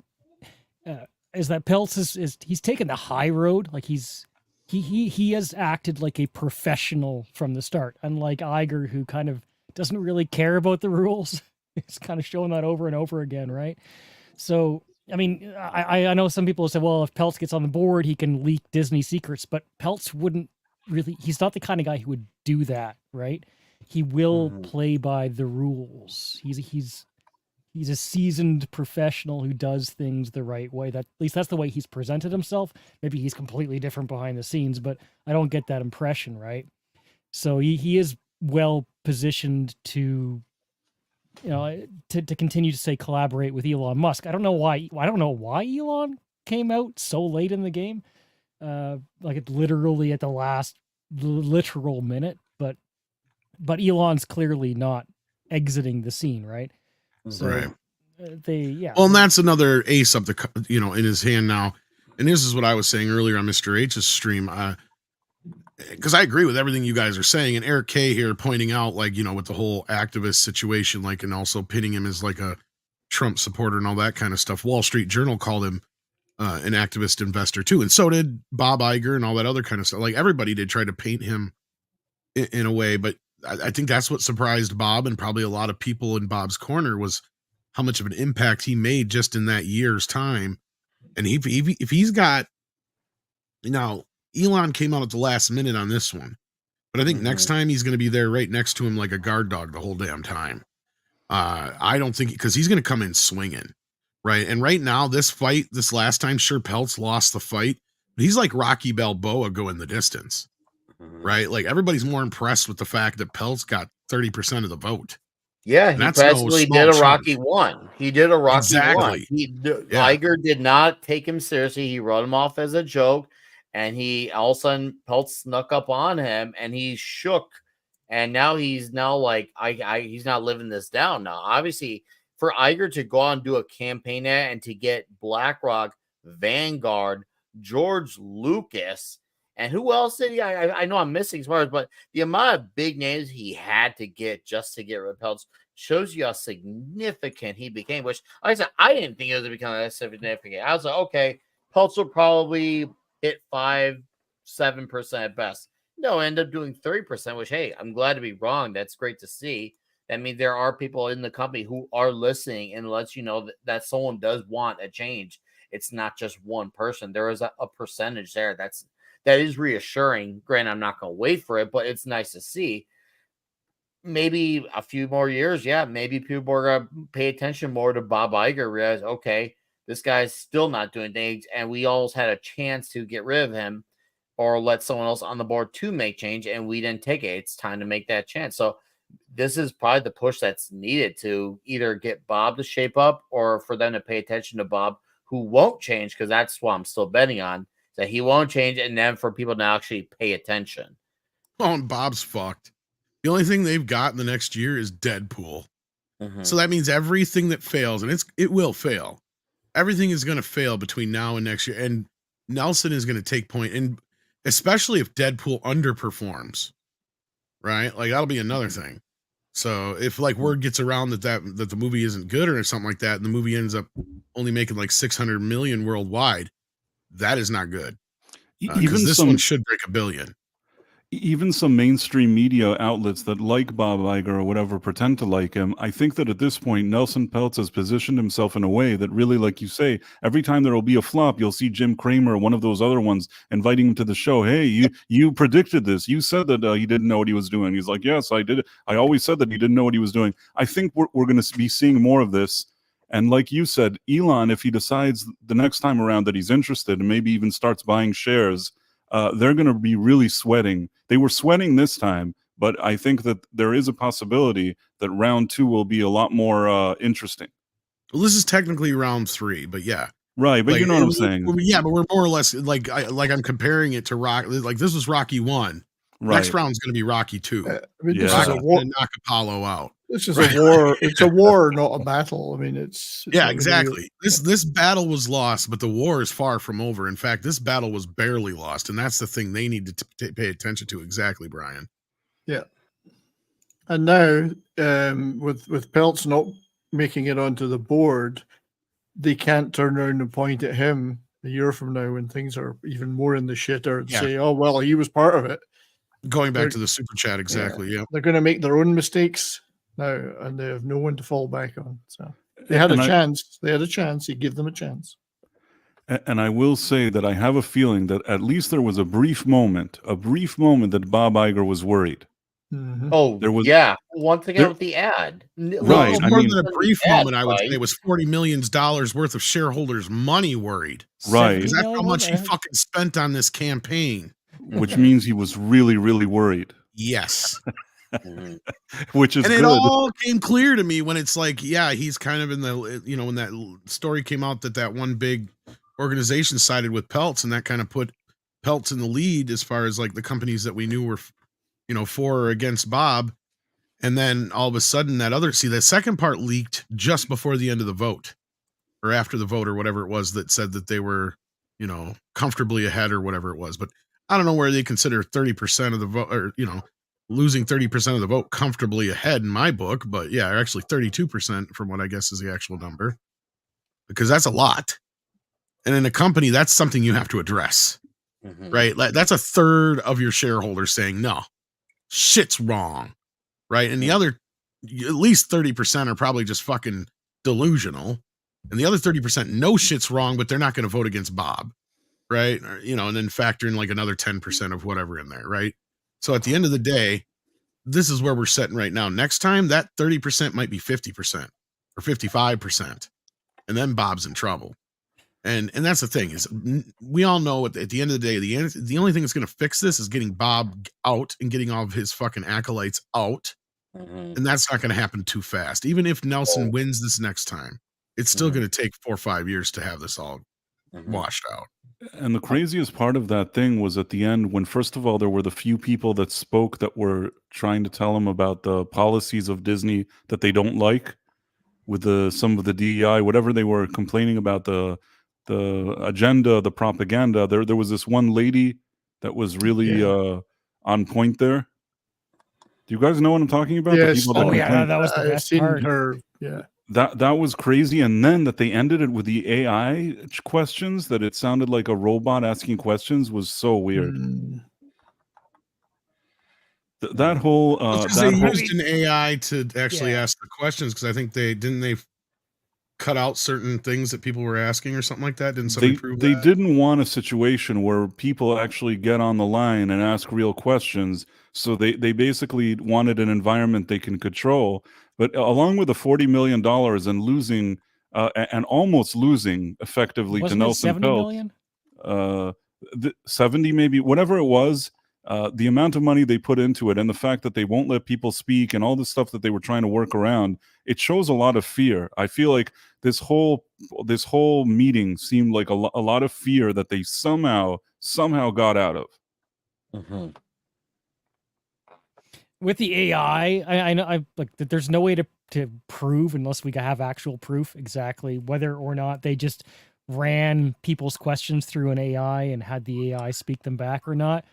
Peltz he's taken the high road. Like he has acted like a professional from the start, unlike Iger, who kind of doesn't really care about the rules. He's kind of showing that over and over again, right? So, I mean, I know some people say, well, if Peltz gets on the board, he can leak Disney secrets, but Peltz wouldn't really, he's not the kind of guy who would do that, right? He will play by the rules. He's a seasoned professional who does things the right way. At least that's the way he's presented himself. Maybe he's completely different behind the scenes, but I don't get that impression, right? So he is well positioned to, to continue to say collaborate with Elon Musk. I don't know why Elon came out so late in the game, like it literally at the last literal minute. But Elon's clearly not exiting the scene, right? So
right.
Well,
and that's another ace up the in his hand now. And this is what I was saying earlier on Mr. H's stream. Because I agree with everything you guys are saying, and Eric K here pointing out, like, with the whole activist situation, like, and also pitting him as like a Trump supporter and all that kind of stuff. Wall Street Journal called him an activist investor too, and so did Bob Iger and all that other kind of stuff. Like, everybody did try to paint him in a way, but I think that's what surprised Bob and probably a lot of people in Bob's corner was how much of an impact he made just in that year's time. And if he's got, Elon came out at the last minute on this one, but I think next time he's going to be there right next to him like a guard dog the whole damn time. I don't think, because he's going to come in swinging, right? And right now, this last time, sure, Peltz lost the fight, but he's like Rocky Balboa going the distance, right? Like, everybody's more impressed with the fact that Peltz got 30% of the vote.
Yeah, he basically did a Rocky one. He did a Rocky one. Iger did not take him seriously. He wrote him off as a joke. And he all of a sudden Peltz snuck up on him and he shook And now he's like, he's not living this down now. Obviously, for Iger to go on and do a campaign and to get BlackRock, Vanguard, George Lucas, and who else did he? I know I'm missing as far as, but the amount of big names he had to get just to get rid of Peltz shows you how significant he became. Which, like I said, I didn't think it was going to become that significant. I was like, okay, Peltz will probably hit 5-7% at best. No, end up doing 30%, which, hey, I'm glad to be wrong. That's great to see. That means there are people in the company who are listening and lets you know that someone does want a change. It's not just one person. There is a percentage there. That is reassuring. Granted, I'm not going to wait for it, but it's nice to see. Maybe a few more years, maybe people are going to pay attention more to Bob Iger, realize, okay, this guy's still not doing things, and we almost had a chance to get rid of him or let someone else on the board to make change, and we didn't take it. It's time to make that chance. So this is probably the push that's needed to either get Bob to shape up or for them to pay attention to Bob, who won't change, because that's what I'm still betting on, that he won't change, and then for people to actually pay attention.
Oh, and Bob's fucked. The only thing they've got in the next year is Deadpool.
Mm-hmm.
So that means everything that fails, and it will fail. Everything is going to fail between now and next year. And Nelson is going to take point, and especially if Deadpool underperforms, right? Like, that'll be another thing. So if like word gets around that the movie isn't good or something like that, and the movie ends up only making like 600 million worldwide, that is not good. Even this one should break $1 billion.
Even some mainstream media outlets that like Bob Iger or whatever pretend to like him, I think that at this point, Nelson Peltz has positioned himself in a way that really, like you say, every time there will be a flop, you'll see Jim Cramer or one of those other ones inviting him to the show. Hey, you predicted this. You said that he didn't know what he was doing. He's like, yes, I did. I always said that he didn't know what he was doing. I think we're going to be seeing more of this. And like you said, Elon, if he decides the next time around that he's interested and maybe even starts buying shares, they're going to be really sweating. They were sweating this time, but I think that there is a possibility that round 2 will be a lot more interesting.
Well, this is technically round 3, but yeah.
Right, but like, you know what I'm saying.
Yeah, but we're more or less like I'm comparing it to Rock. Like, this was Rocky 1. Right. Next round's going to be Rocky 2.
I mean, this is a war.
Knock Apollo out.
This is a war. It's a war, not a battle. I mean, it's
exactly. This battle was lost, but the war is far from over. In fact, this battle was barely lost, and that's the thing they need to pay attention to. Exactly, Brian.
Yeah. And now, with Peltz not making it onto the board, they can't turn around and point at him a year from now when things are even more in the shitter and say, "Oh well, he was part of it."
Going back to the super chat, exactly. Yeah.
They're going to make their own mistakes now, and they have no one to fall back on. So they had a chance. They had a chance. You give them a chance.
And I will say that I have a feeling that at least there was a brief moment that Bob Iger was worried.
Mm-hmm.
Oh, there was one thing out with the ad.
Right. More than a brief moment, I would say it was $40 million worth of shareholders' money worried.
Right.
Because that's how much he fucking spent on this campaign.
Which means he was really, really worried.
Yes.
Which is
and
good.
It all came clear to me when it's like, he's kind of in the, when that story came out that one big organization sided with Peltz, and that kind of put Peltz in the lead as far as like the companies that we knew were, for or against Bob. And then all of a sudden the second part leaked just before the end of the vote or after the vote or whatever it was that said that they were, comfortably ahead or whatever it was. But I don't know where they consider 30% of the vote or, losing 30% of the vote comfortably ahead in my book. But yeah, actually 32% from what I guess is the actual number, because that's a lot. And in a company, that's something you have to address, right? Like, that's a third of your shareholders saying, no, shit's wrong, right? And the other, at least 30% are probably just fucking delusional. And the other 30% know shit's wrong, but they're not going to vote against Bob. Right. Or, and then factor in like another 10% of whatever in there. Right. So at the end of the day, this is where we're sitting right now. Next time that 30% might be 50% or 55%. And then Bob's in trouble. And that's the thing is we all know at the end of the day, the only thing that's going to fix this is getting Bob out and getting all of his fucking acolytes out. And that's not going to happen too fast. Even if Nelson wins this next time, it's still going to take 4 or 5 years to have this all washed out.
And the craziest part of that thing was at the end when, first of all, there were the few people that spoke that were trying to tell him about the policies of Disney that they don't like with some of the DEI, whatever they were complaining about, the agenda, the propaganda. There was this one lady that was really on point there. Do you guys know what I'm talking about?
Yes.
The people that complained?
that was the best part.
Her, yeah.
That was crazy. And then that they ended it with the AI questions, that it sounded like a robot asking questions, was so weird. That whole
they used an AI to actually ask the questions, because I think they cut out certain things that people were asking or something like that. Didn't somebody prove
they
that?
didn't want a situation where people actually get on the line and ask real questions. So they basically wanted an environment they can control. But along with the $40 million and losing and almost losing effectively
Wasn't
to
it
Nelson
70
Peltz,
million?
70 maybe, whatever it was, the amount of money they put into it and the fact that they won't let people speak and all the stuff that they were trying to work around, it shows a lot of fear. I feel like this whole meeting seemed like a lot of fear that they somehow got out of.
Mm-hmm.
With the AI, I know that there's no way to prove, unless we have actual proof, exactly whether or not they just ran people's questions through an AI and had the AI speak them back or not.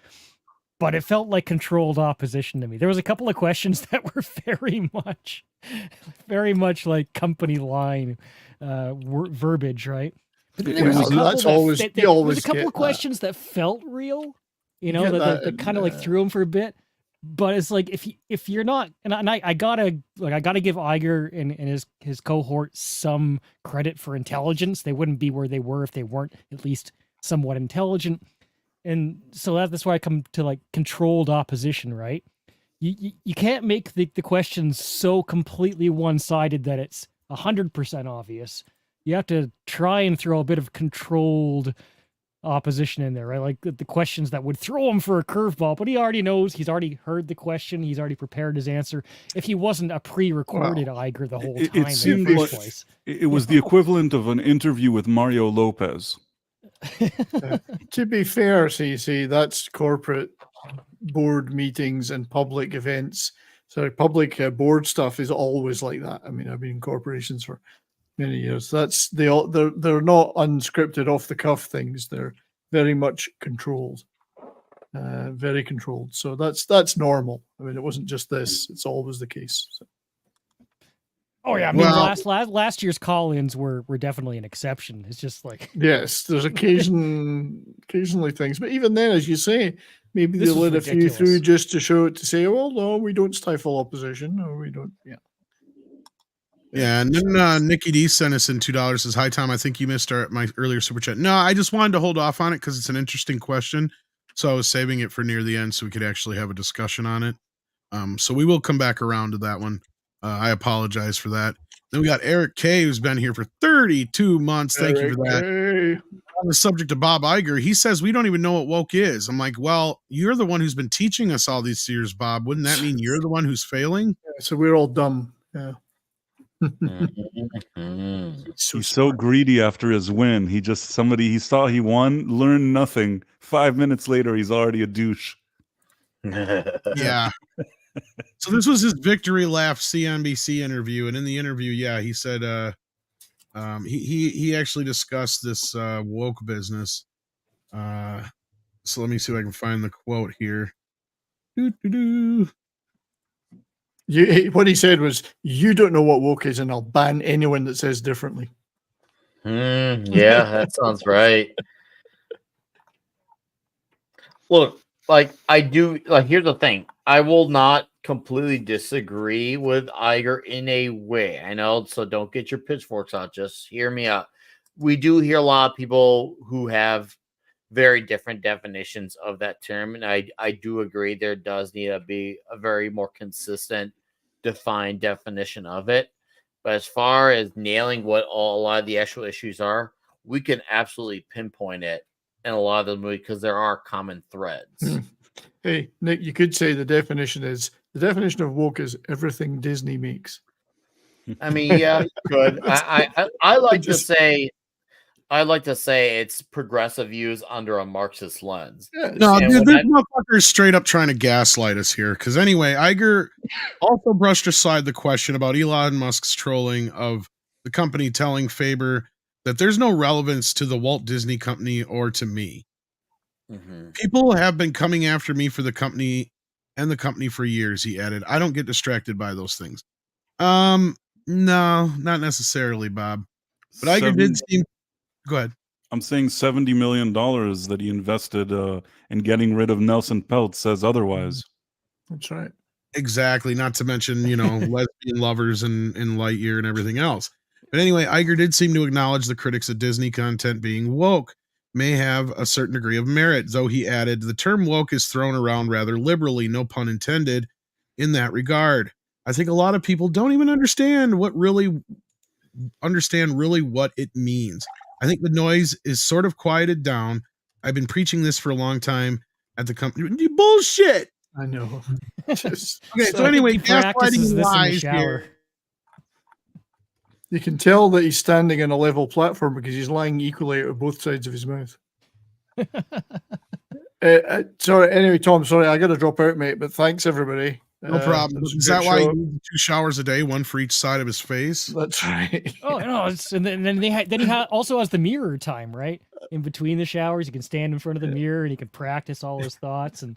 But it felt like controlled opposition to me. There was a couple of questions that were very much like company line verbiage, right? But then there was a couple of questions that felt real, that kind of like threw him for a bit. But it's like if you're not, and I gotta give Iger and his cohort some credit for intelligence. They wouldn't be where they were if they weren't at least somewhat intelligent. And so that's why I come to like controlled opposition, right? You can't make the questions so completely one-sided that it's 100% obvious. You have to try and throw a bit of controlled opposition in there, right? Like the questions that would throw him for a curveball, but he already knows, he's already heard the question, he's already prepared his answer. If he wasn't a pre-recorded Iger the whole time,
it seemed like it was the equivalent of an interview with Mario Lopez.
To be fair, CC, that's corporate board meetings and public events. So public board stuff is always like that. I mean, I've been in corporations for many years. They're not unscripted, off the cuff things. They're very much controlled, very controlled. So that's normal. I mean, it wasn't just this; it's always the case. So.
Oh yeah, I mean, last year's call-ins were definitely an exception. It's just like
yes, there's occasionally things, but even then, as you say, maybe they let a few through just to show it, to say, well, no, we don't stifle opposition, or we don't.
Yeah, and then Nikki D sent us in $2. Says, "Hi Tom, I think you missed my earlier super chat." No, I just wanted to hold off on it because it's an interesting question, so I was saving it for near the end so we could actually have a discussion on it. So we will come back around to that one. I apologize for that. Then we got Eric K, who's been here for 32 months. Thank you for that. On the subject of Bob Iger, he says we don't even know what woke is. I'm like, well, you're the one who's been teaching us all these years, Bob. Wouldn't that mean you're the one who's failing?
Yeah, so we're all dumb. Yeah.
He's so greedy after his win. He saw he won, learned nothing. 5 minutes later, he's already a douche.
Yeah. So this was his victory lap CNBC interview, and in the interview, he said he actually discussed this woke business. So let me see if I can find the quote here.
What he said was, "You don't know what woke is, and I'll ban anyone that says differently."
Yeah, that sounds right. Look, I do. Here's the thing: I will not completely disagree with Iger in a way. I know, so don't get your pitchforks out. Just hear me out. We do hear a lot of people who have very different definitions of that term, and I do agree there does need to be a very more consistent, defined definition of it. But as far as nailing what a lot of the actual issues are, we can absolutely pinpoint it in a lot of the movies because there are common threads.
Hey, Nick, you could say the definition of woke is everything Disney makes.
I mean, yeah, good. I like to say I'd like to say it's progressive views under a Marxist lens.
No, dude, this motherfucker is straight up trying to gaslight us here. Because anyway, Iger also brushed aside the question about Elon Musk's trolling of the company telling Faber that there's no relevance to the Walt Disney Company or to me.
Mm-hmm.
People have been coming after me for the company and the company for years, he added. I don't get distracted by those things. No, not necessarily, Bob. But Iger did seem... Go ahead.
I'm saying $70 million that he invested in getting rid of Nelson Peltz says otherwise.
That's right.
Exactly. Not to mention, lesbian lovers and Lightyear and everything else. But anyway, Iger did seem to acknowledge the critics of Disney content being woke may have a certain degree of merit, though he added, the term woke is thrown around rather liberally, no pun intended, in that regard. I think a lot of people don't even understand really what it means. I think the noise is sort of quieted down. I've been preaching this for a long time at the company. You bullshit.
I know.
Okay, so anyway, gaslighting lies here.
You can tell that he's standing on a level platform because he's lying equally out of both sides of his mouth. Sorry, anyway, Tom, sorry, I got to drop out, mate, but thanks, everybody.
No problem. Is that why he needs 2 showers a day, one for each side of his face?
That's right.
Oh no! And then he also has the mirror time, right? In between the showers, you can stand in front of the mirror and he can practice all his thoughts and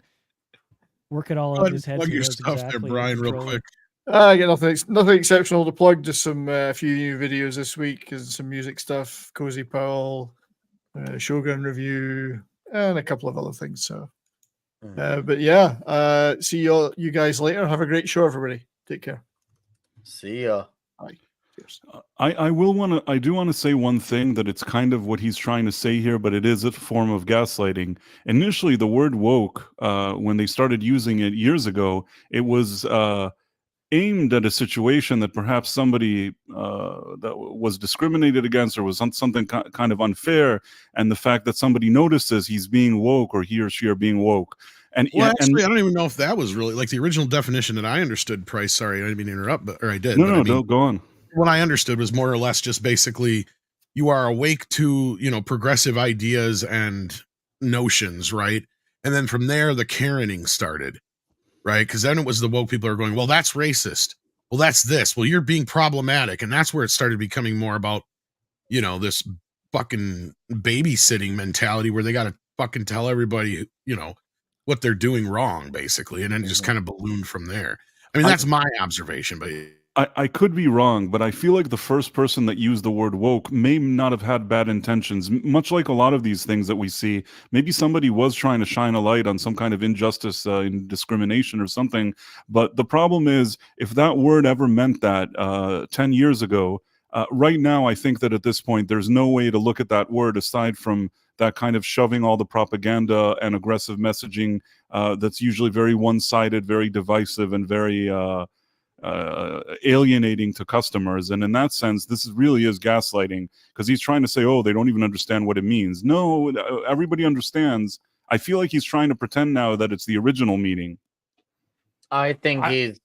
work it all out in his head.
Plug your stuff there, Brian, real quick.
I got nothing exceptional to plug. Just some few new videos this week, and some music stuff, Cozy Powell, Shogun review, and a couple of other things. So. But yeah, see you guys later. Have a great show, everybody. Take care.
See ya.
Bye. Cheers.
I do want to say one thing, that it's kind of what he's trying to say here, but it is a form of gaslighting. Initially, the word woke, when they started using it years ago, it was aimed at a situation that perhaps somebody that was discriminated against or was something kind of unfair, and the fact that somebody notices he's being woke or he or she are being woke. And
actually, I don't even know if that was really like the original definition that I understood. Price, sorry, I didn't mean to interrupt, or I did.
No, go on.
What I understood was more or less just basically you are awake to progressive ideas and notions, right? And then from there, the Karening started. Right? Because then it was the woke people are going, well, that's racist. Well, that's this. Well, you're being problematic. And that's where it started becoming more about, this fucking babysitting mentality where they got to fucking tell everybody, what they're doing wrong, basically. And then it just kind of ballooned from there. I mean, that's my observation, but
I could be wrong, but I feel like the first person that used the word woke may not have had bad intentions. Much like a lot of these things that we see, maybe somebody was trying to shine a light on some kind of injustice and discrimination or something. But the problem is, if that word ever meant that 10 years ago, right now, I think that at this point, there's no way to look at that word aside from that kind of shoving all the propaganda and aggressive messaging that's usually very one-sided, very divisive, and very alienating to customers. And in that sense, this really is gaslighting, because he's trying to say, oh, they don't even understand what it means. No, everybody understands. I feel like he's trying to pretend now that it's the original meaning.
I think I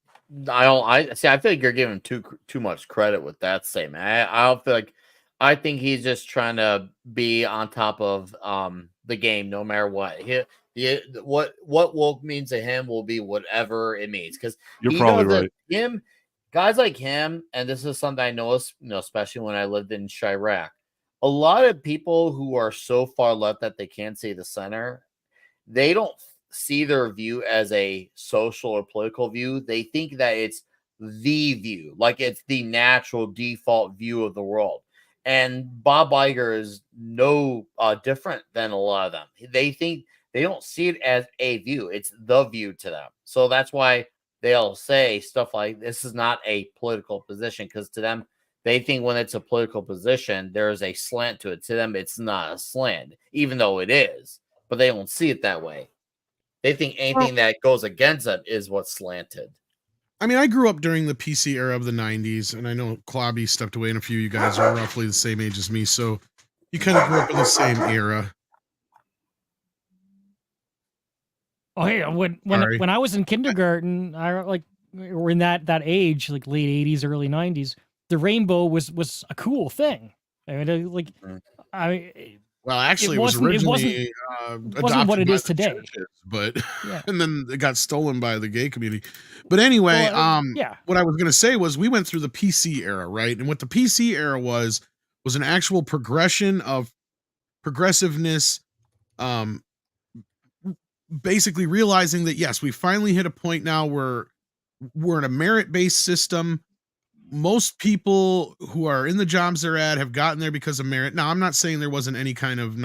feel like you're giving too much credit with that statement. I don't feel like, I think he's just trying to be on top of the game no matter what. What woke means to him will be whatever it means, because
you're probably right.
Guys like him, and this is something I noticed, especially when I lived in Chirac, a lot of people who are so far left that they can't see the center, they don't see their view as a social or political view. They think that it's the view, like it's the natural default view of the world. And Bob Iger is no different than a lot of them. They think they don't see it as a view. It's the view to them. So that's why they'll say stuff like, this is not a political position, because to them, they think when it's a political position, there's a slant to it. To them, it's not a slant, even though it is. But they don't see it that way. They think anything that goes against them is what's slanted.
I mean, I grew up during the PC era of the 90s, and I know Klobby stepped away, and a few of you guys are roughly the same age as me, so you kind of grew up in the same era.
Oh, yeah. When I was in kindergarten, we're in that age, like late 80s, early 90s, the rainbow was a cool thing. I mean,
Well, actually, it was originally
wasn't what
adopted
it
by
is
the
today.
churches, but
Yeah.
and then it got stolen by the gay community. But anyway,
yeah.
what I was going to say was we went through the PC era, right? And what the PC era was an actual progression of progressiveness, basically realizing that yes, we finally hit a point now where we're in a merit-based system. Most people who are in the jobs they're at have gotten there because of merit. Now, I'm not saying there wasn't any kind of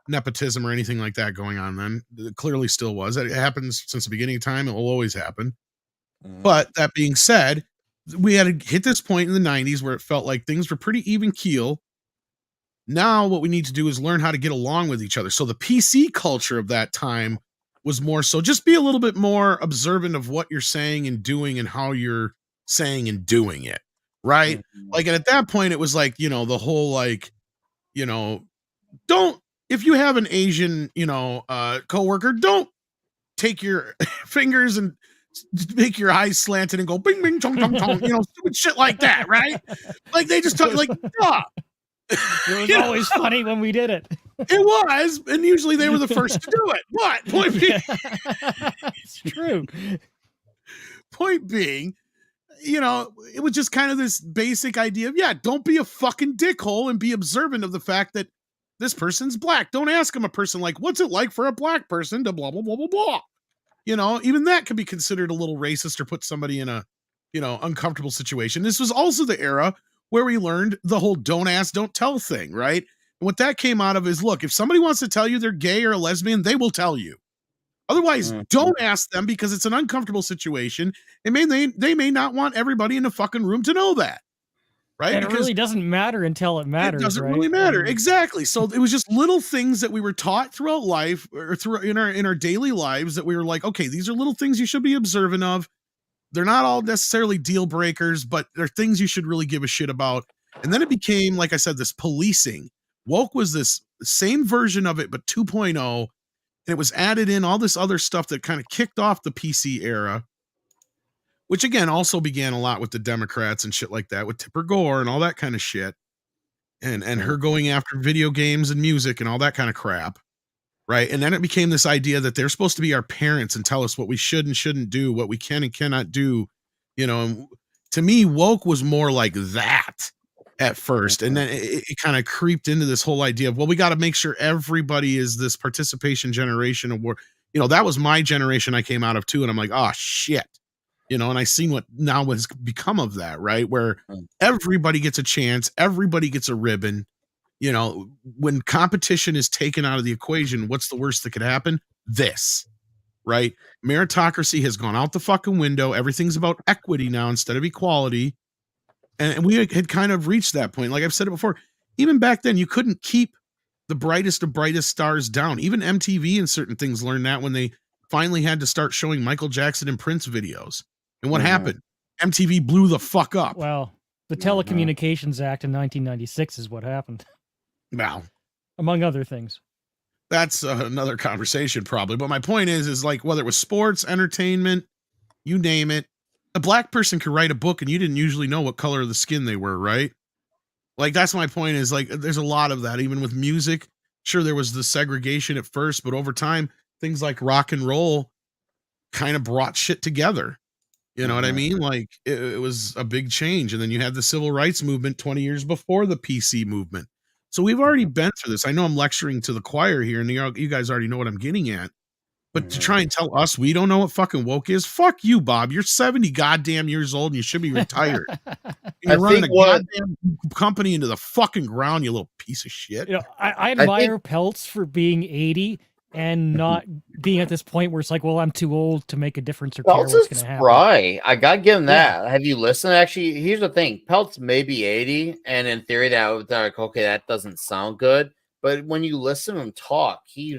nepotism or anything like that going on then. It clearly still was. It happens since the beginning of time. It will always happen. But that being said, we had to hit this point in the 90s where it felt like things were pretty even keel. Now what we need to do is learn how to get along with each other. So the PC culture of that time was more so just be a little bit more observant of what you're saying and doing and how you're saying and doing it, right? Like, and at that point it was like, the whole like, don't, if you have an Asian, coworker, don't take your fingers and make your eyes slanted and go bing bing chong chong chong, stupid shit like that, right? Like they just talk like, duh.
It was always funny when we did it.
It was, and usually they were the first to do it. But point being,
it's true.
Point being, it was just kind of this basic idea of, don't be a fucking dickhole and be observant of the fact that this person's black. Don't ask him a person like, what's it like for a black person to blah, blah, blah, blah, blah. Even that could be considered a little racist or put somebody in a, uncomfortable situation. This was also the era where we learned the whole don't ask, don't tell thing, right? And what that came out of is, look, if somebody wants to tell you they're gay or a lesbian, they will tell you. Otherwise, don't ask them because it's an uncomfortable situation. And they may not want everybody in the fucking room to know that, right?
And it really doesn't matter until it matters.
It doesn't
right?
really matter. Exactly. So it was just little things that we were taught throughout life or in our daily lives that we were like, okay, these are little things you should be observant of. They're not all necessarily deal breakers, but they're things you should really give a shit about. And then it became, like I said, this policing. Woke was this same version of it, but 2.0. And it was added in all this other stuff that kind of kicked off the PC era, which again also began a lot with the Democrats and shit like that, with Tipper Gore and all that kind of shit. And her going after video games and music and all that kind of crap. Right. And then it became this idea that they're supposed to be our parents and tell us what we should and shouldn't do, what we can and cannot do. And to me, woke was more like that at first. And then it kind of creeped into this whole idea of, well, we got to make sure everybody is this participation generation of where, that was my generation I came out of too. And I'm like, oh shit, and I seen what now has become of that, right? Where everybody gets a chance, everybody gets a ribbon. When competition is taken out of the equation, what's the worst that could happen? This, right? Meritocracy has gone out the fucking window. Everything's about equity now instead of equality. And we had kind of reached that point. Like I've said it before, even back then, you couldn't keep the brightest of brightest stars down. Even MTV and certain things learned that when they finally had to start showing Michael Jackson and Prince videos. And what happened? MTV blew the fuck up.
Well, the Telecommunications Act in 1996 is what happened.
Wow.
Among other things.
That's another conversation probably. But my point is like whether it was sports, entertainment, you name it, a black person could write a book and you didn't usually know what color of the skin they were, right? Like that's my point is like there's a lot of that. Even with music, sure there was the segregation at first, but over time, things like rock and roll kind of brought shit together. You know what I mean? Like it was a big change. And then you had the civil rights movement 20 years before the PC movement. So we've already been through this. I know I'm lecturing to the choir here, and you guys already know what I'm getting at. But to try and tell us we don't know what fucking woke is, fuck you, Bob. You're 70 goddamn years old, and you should be retired. You're running a goddamn company into the fucking ground, you little piece of shit.
I admire Peltz for being 80 and not being at this point where it's like, well, I'm too old to make a difference or care what's going to happen.
Right. I got to give him that. Have you listened? Actually, here's the thing. Peltz may be 80, and in theory, that like, okay, that doesn't sound good. But when you listen to him talk, he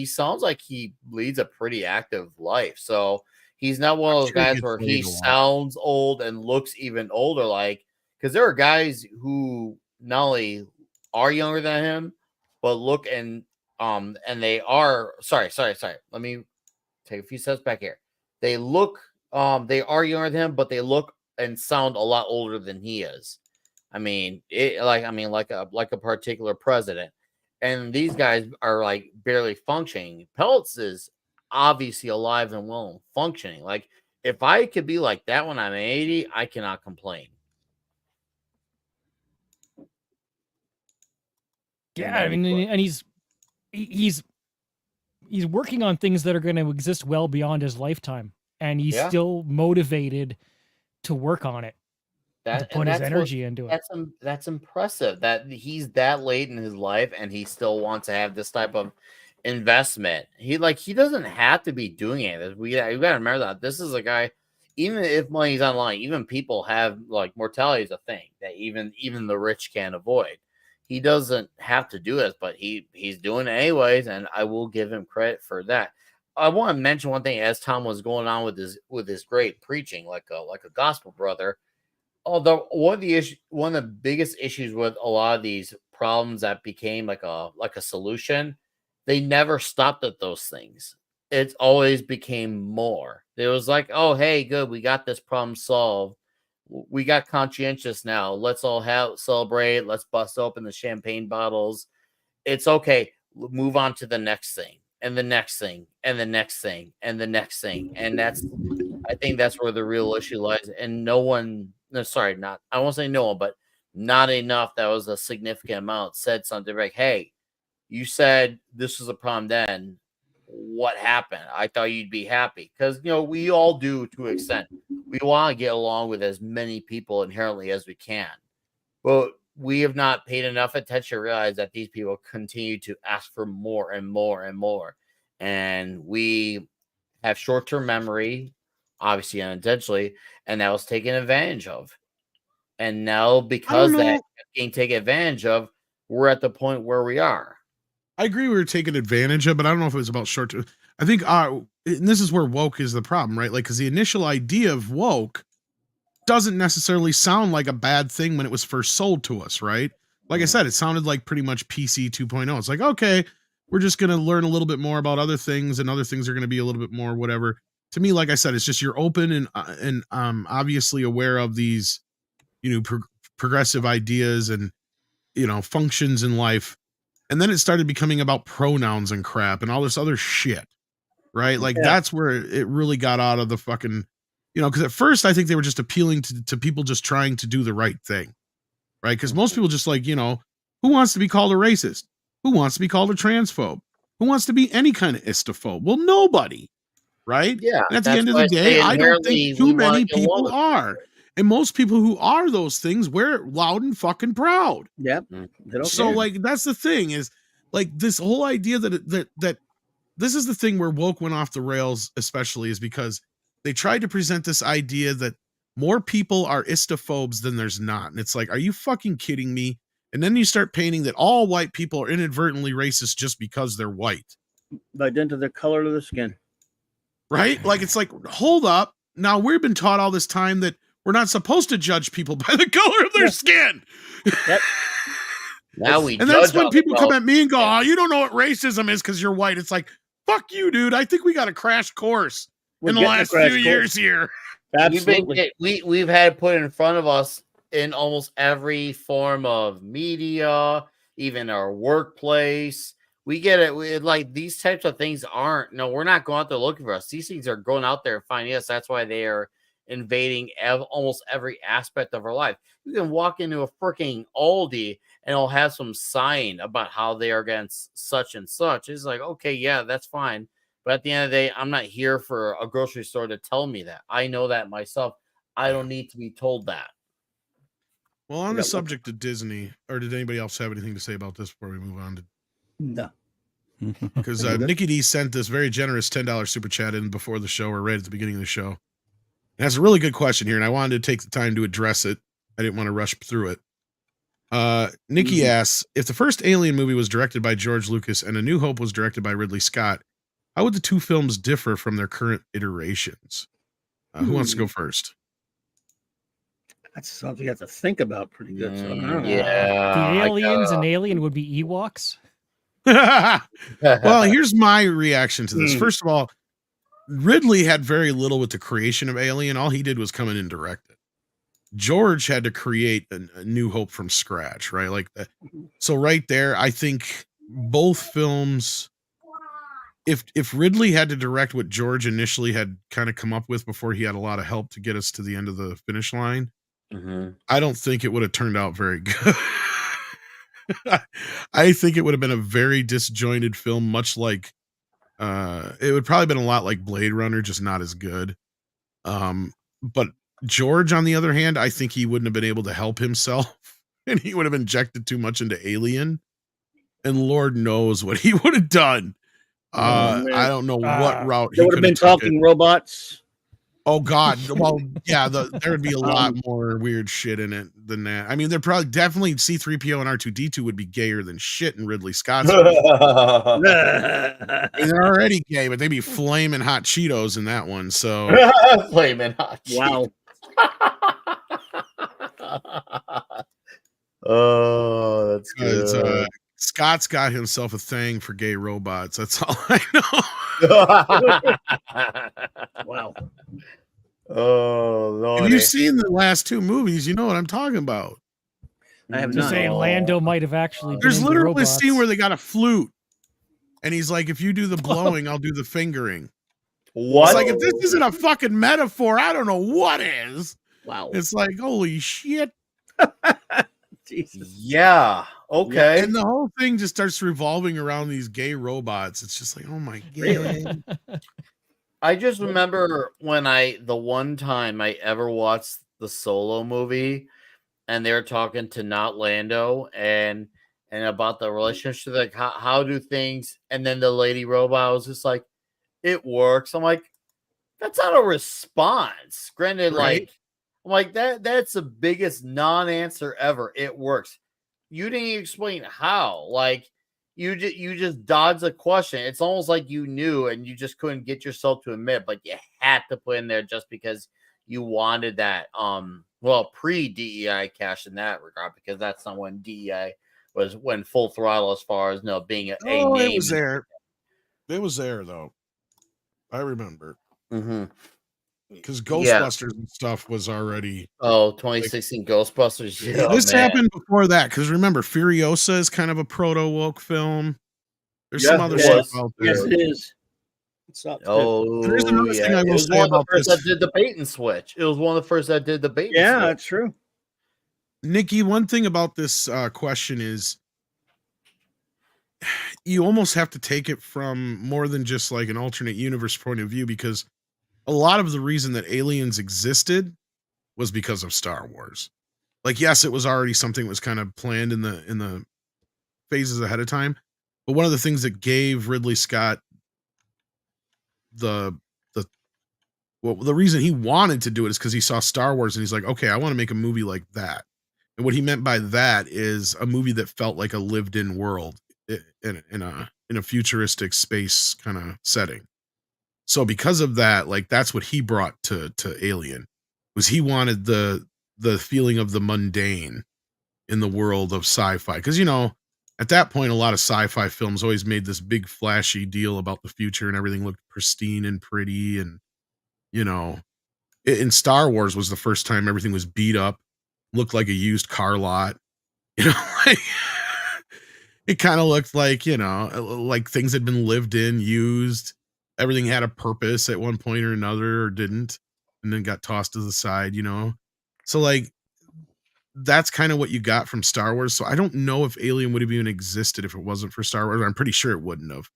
sounds like he leads a pretty active life. So he's not one of those guys where he sounds old and looks even older. Like, because there are guys who not only are younger than him, but look and they are sorry. Let me take a few steps back here. They look, they are younger than him, but they look and sound a lot older than he is. like a particular president, and these guys are like barely functioning. Peltz is obviously alive and well and functioning. Like, if I could be like that when I'm 80, I cannot complain.
Yeah, I mean, and he's working on things that are going to exist well beyond his lifetime, and he's still motivated to work on it. To put his energy into it.
That's impressive that he's that late in his life and he still wants to have this type of investment. He doesn't have to be doing it. We got to remember that this is a guy. Even if money's online, even people have like mortality is a thing that even the rich can't avoid. He doesn't have to do this, but he's doing it anyways, and I will give him credit for that. I want to mention one thing as Tom was going on with his great preaching, like a gospel brother. Although one of the biggest issues with a lot of these problems that became like a solution, they never stopped at those things. It always became more. It was like, oh, hey, good, we got this problem solved. We got conscientious now. Let's all celebrate. Let's bust open the champagne bottles. It's okay. Move on to the next thing, and the next thing, and the next thing, and the next thing. And I think that's where the real issue lies. And I won't say no one, but not enough. That was a significant amount. Said something like, hey, you said this was a problem then. What happened? I thought you'd be happy. Because, we all do to an extent. We want to get along with as many people inherently as we can. But we have not paid enough attention to realize that these people continue to ask for more and more and more. And we have short-term memory, obviously unintentionally, and that was taken advantage of. And now, because that being taken advantage of, we're at the point where we are.
I agree we were taken advantage of, but I don't know if it was about short term. I think, and this is where woke is the problem, right? Like, because the initial idea of woke doesn't necessarily sound like a bad thing when it was first sold to us, right? Like I said, it sounded like pretty much PC 2.0. It's like, okay, we're just going to learn a little bit more about other things, and other things are going to be a little bit more whatever. To me, like I said, it's just you're open and obviously aware of these, progressive ideas and, functions in life. And then it started becoming about pronouns and crap and all this other shit, right? Like, that's where it really got out of the fucking, because at first I think they were just appealing to people just trying to do the right thing, right? Because most people just like, who wants to be called a racist? Who wants to be called a transphobe? Who wants to be any kind of istophobe? Well, nobody, right?
Yeah.
And at the end of the day, I don't think too many people are. And most people who are those things wear it loud and fucking proud.
Yep.
So like, that's the thing is like this whole idea that this is the thing where woke went off the rails, especially is because they tried to present this idea that more people are istophobes than there's not. And it's like, are you fucking kidding me? And then you start painting that all white people are inadvertently racist just because they're white.
By dint of the color of their skin.
Right? Like, it's like, hold up. Now, we've been taught all this time that we're not supposed to judge people by the color of their skin.
Yep.
And that's when people come at me and go, oh, you don't know what racism is because you're white. It's like, fuck you, dude. I think we got a crash course in the last few years here.
Absolutely.
We've had put in front of us in almost every form of media, even our workplace. We get it. Like, these types of things we're not going out there looking for us. These things are going out there and finding us. That's why they are invading almost every aspect of our life. You can walk into a freaking Aldi and it'll have some sign about how they are against such and such. It's like, okay, yeah, that's fine. But at the end of the day, I'm not here for a grocery store to tell me that. I know that myself. I don't need to be told that.
Well, on the subject of Disney, or did anybody else have anything to say about this before we move on?
No.
Because Nikki D sent this very generous $10 super chat in before the show, or right at the beginning of the show. That's a really good question here, and I wanted to take the time to address it. I didn't want to rush through it. Nikki asks, if the first Alien movie was directed by George Lucas and A New Hope was directed by Ridley Scott, how would the two films differ from their current iterations? Who wants to go first?
That's something you have to think about pretty good. So,
yeah.
The aliens and Alien would be Ewoks?
Well, here's my reaction to this. First of all, Ridley had very little with the creation of Alien. All he did was come in and direct it. George had to create a New Hope from scratch, right? Like that. So right there, I think both films, if Ridley had to direct what George initially had kind of come up with before he had a lot of help to get us to the end of the finish line, I don't think it would have turned out very good. I think it would have been a very disjointed film, much like it would probably been a lot like Blade Runner, just not as good. But George, on the other hand, I think he wouldn't have been able to help himself, and he would have injected too much into Alien, and Lord knows what he would have done. I don't know what route he
would have been talking robots.
Oh God! Well, yeah, there would be a lot more weird shit in it than that. I mean, they're probably definitely C-3PO and R2-D2 would be gayer than shit in Ridley Scott's. They're already gay, but they'd be flaming hot Cheetos in that one. So
flaming hot.
Wow.
Oh, that's good.
Scott's got himself a thing for gay robots. That's all I know.
Wow.
Oh, Lord.
Have you seen the last two movies? You know what I'm talking about.
I have
Just
not.
saying, Lando might have actually.
There's
been
literally a
robots.
scene where they got a flute, and he's like, "If you do the blowing, I'll do the fingering."
What?
It's like, if this isn't a fucking metaphor, I don't know what is.
Wow.
It's like, holy shit.
Jesus.
Yeah. Okay.
And the whole thing just starts revolving around these gay robots. It's just like, oh my God.
I just remember when the one time I ever watched the Solo movie, and they were talking to not Lando and about the relationship, like how do things, and then the lady robot was just like, it works. I'm like, that's not a response. Granted,
Right.
I'm like that's the biggest non-answer ever. It works. You didn't even explain how. Like you just dodged the question. It's almost like you knew and you just couldn't get yourself to admit, but you had to put in there just because you wanted that. Pre-DEI cash in that regard, because that's not when DEI went full throttle as far as being a name.
It was there. It was there though. I remember. Because Ghostbusters and stuff was already
2016 Ghostbusters. Yeah,
this happened before that, because remember, Furiosa is kind of a proto woke film. There's some other stuff out there.
Yes, it is. It's not
there's another thing I will say about this.
That did the bait and switch. It was one of the first that did the bait.
Yeah, that's true.
Nikki, one thing about this question is you almost have to take it from more than just like an alternate universe point of view, because a lot of the reason that aliens existed was because of Star Wars. Like, yes, it was already something that was kind of planned in the phases ahead of time, but one of the things that gave Ridley Scott the reason he wanted to do it is because he saw Star Wars and he's like, okay, I want to make a movie like that. And what he meant by that is a movie that felt like a lived-in world in a futuristic space kind of setting. So because of that, like that's what he brought to Alien, was he wanted the feeling of the mundane in the world of sci-fi. Because at that point, a lot of sci-fi films always made this big flashy deal about the future and everything looked pristine and pretty, and in Star Wars was the first time everything was beat up, looked like a used car lot. Like it kind of looked like like things had been lived in, used. Everything had a purpose at one point or another, or didn't, and then got tossed to the side, So like that's kind of what you got from Star Wars. So I don't know if Alien would have even existed if it wasn't for Star Wars. I'm pretty sure it wouldn't have,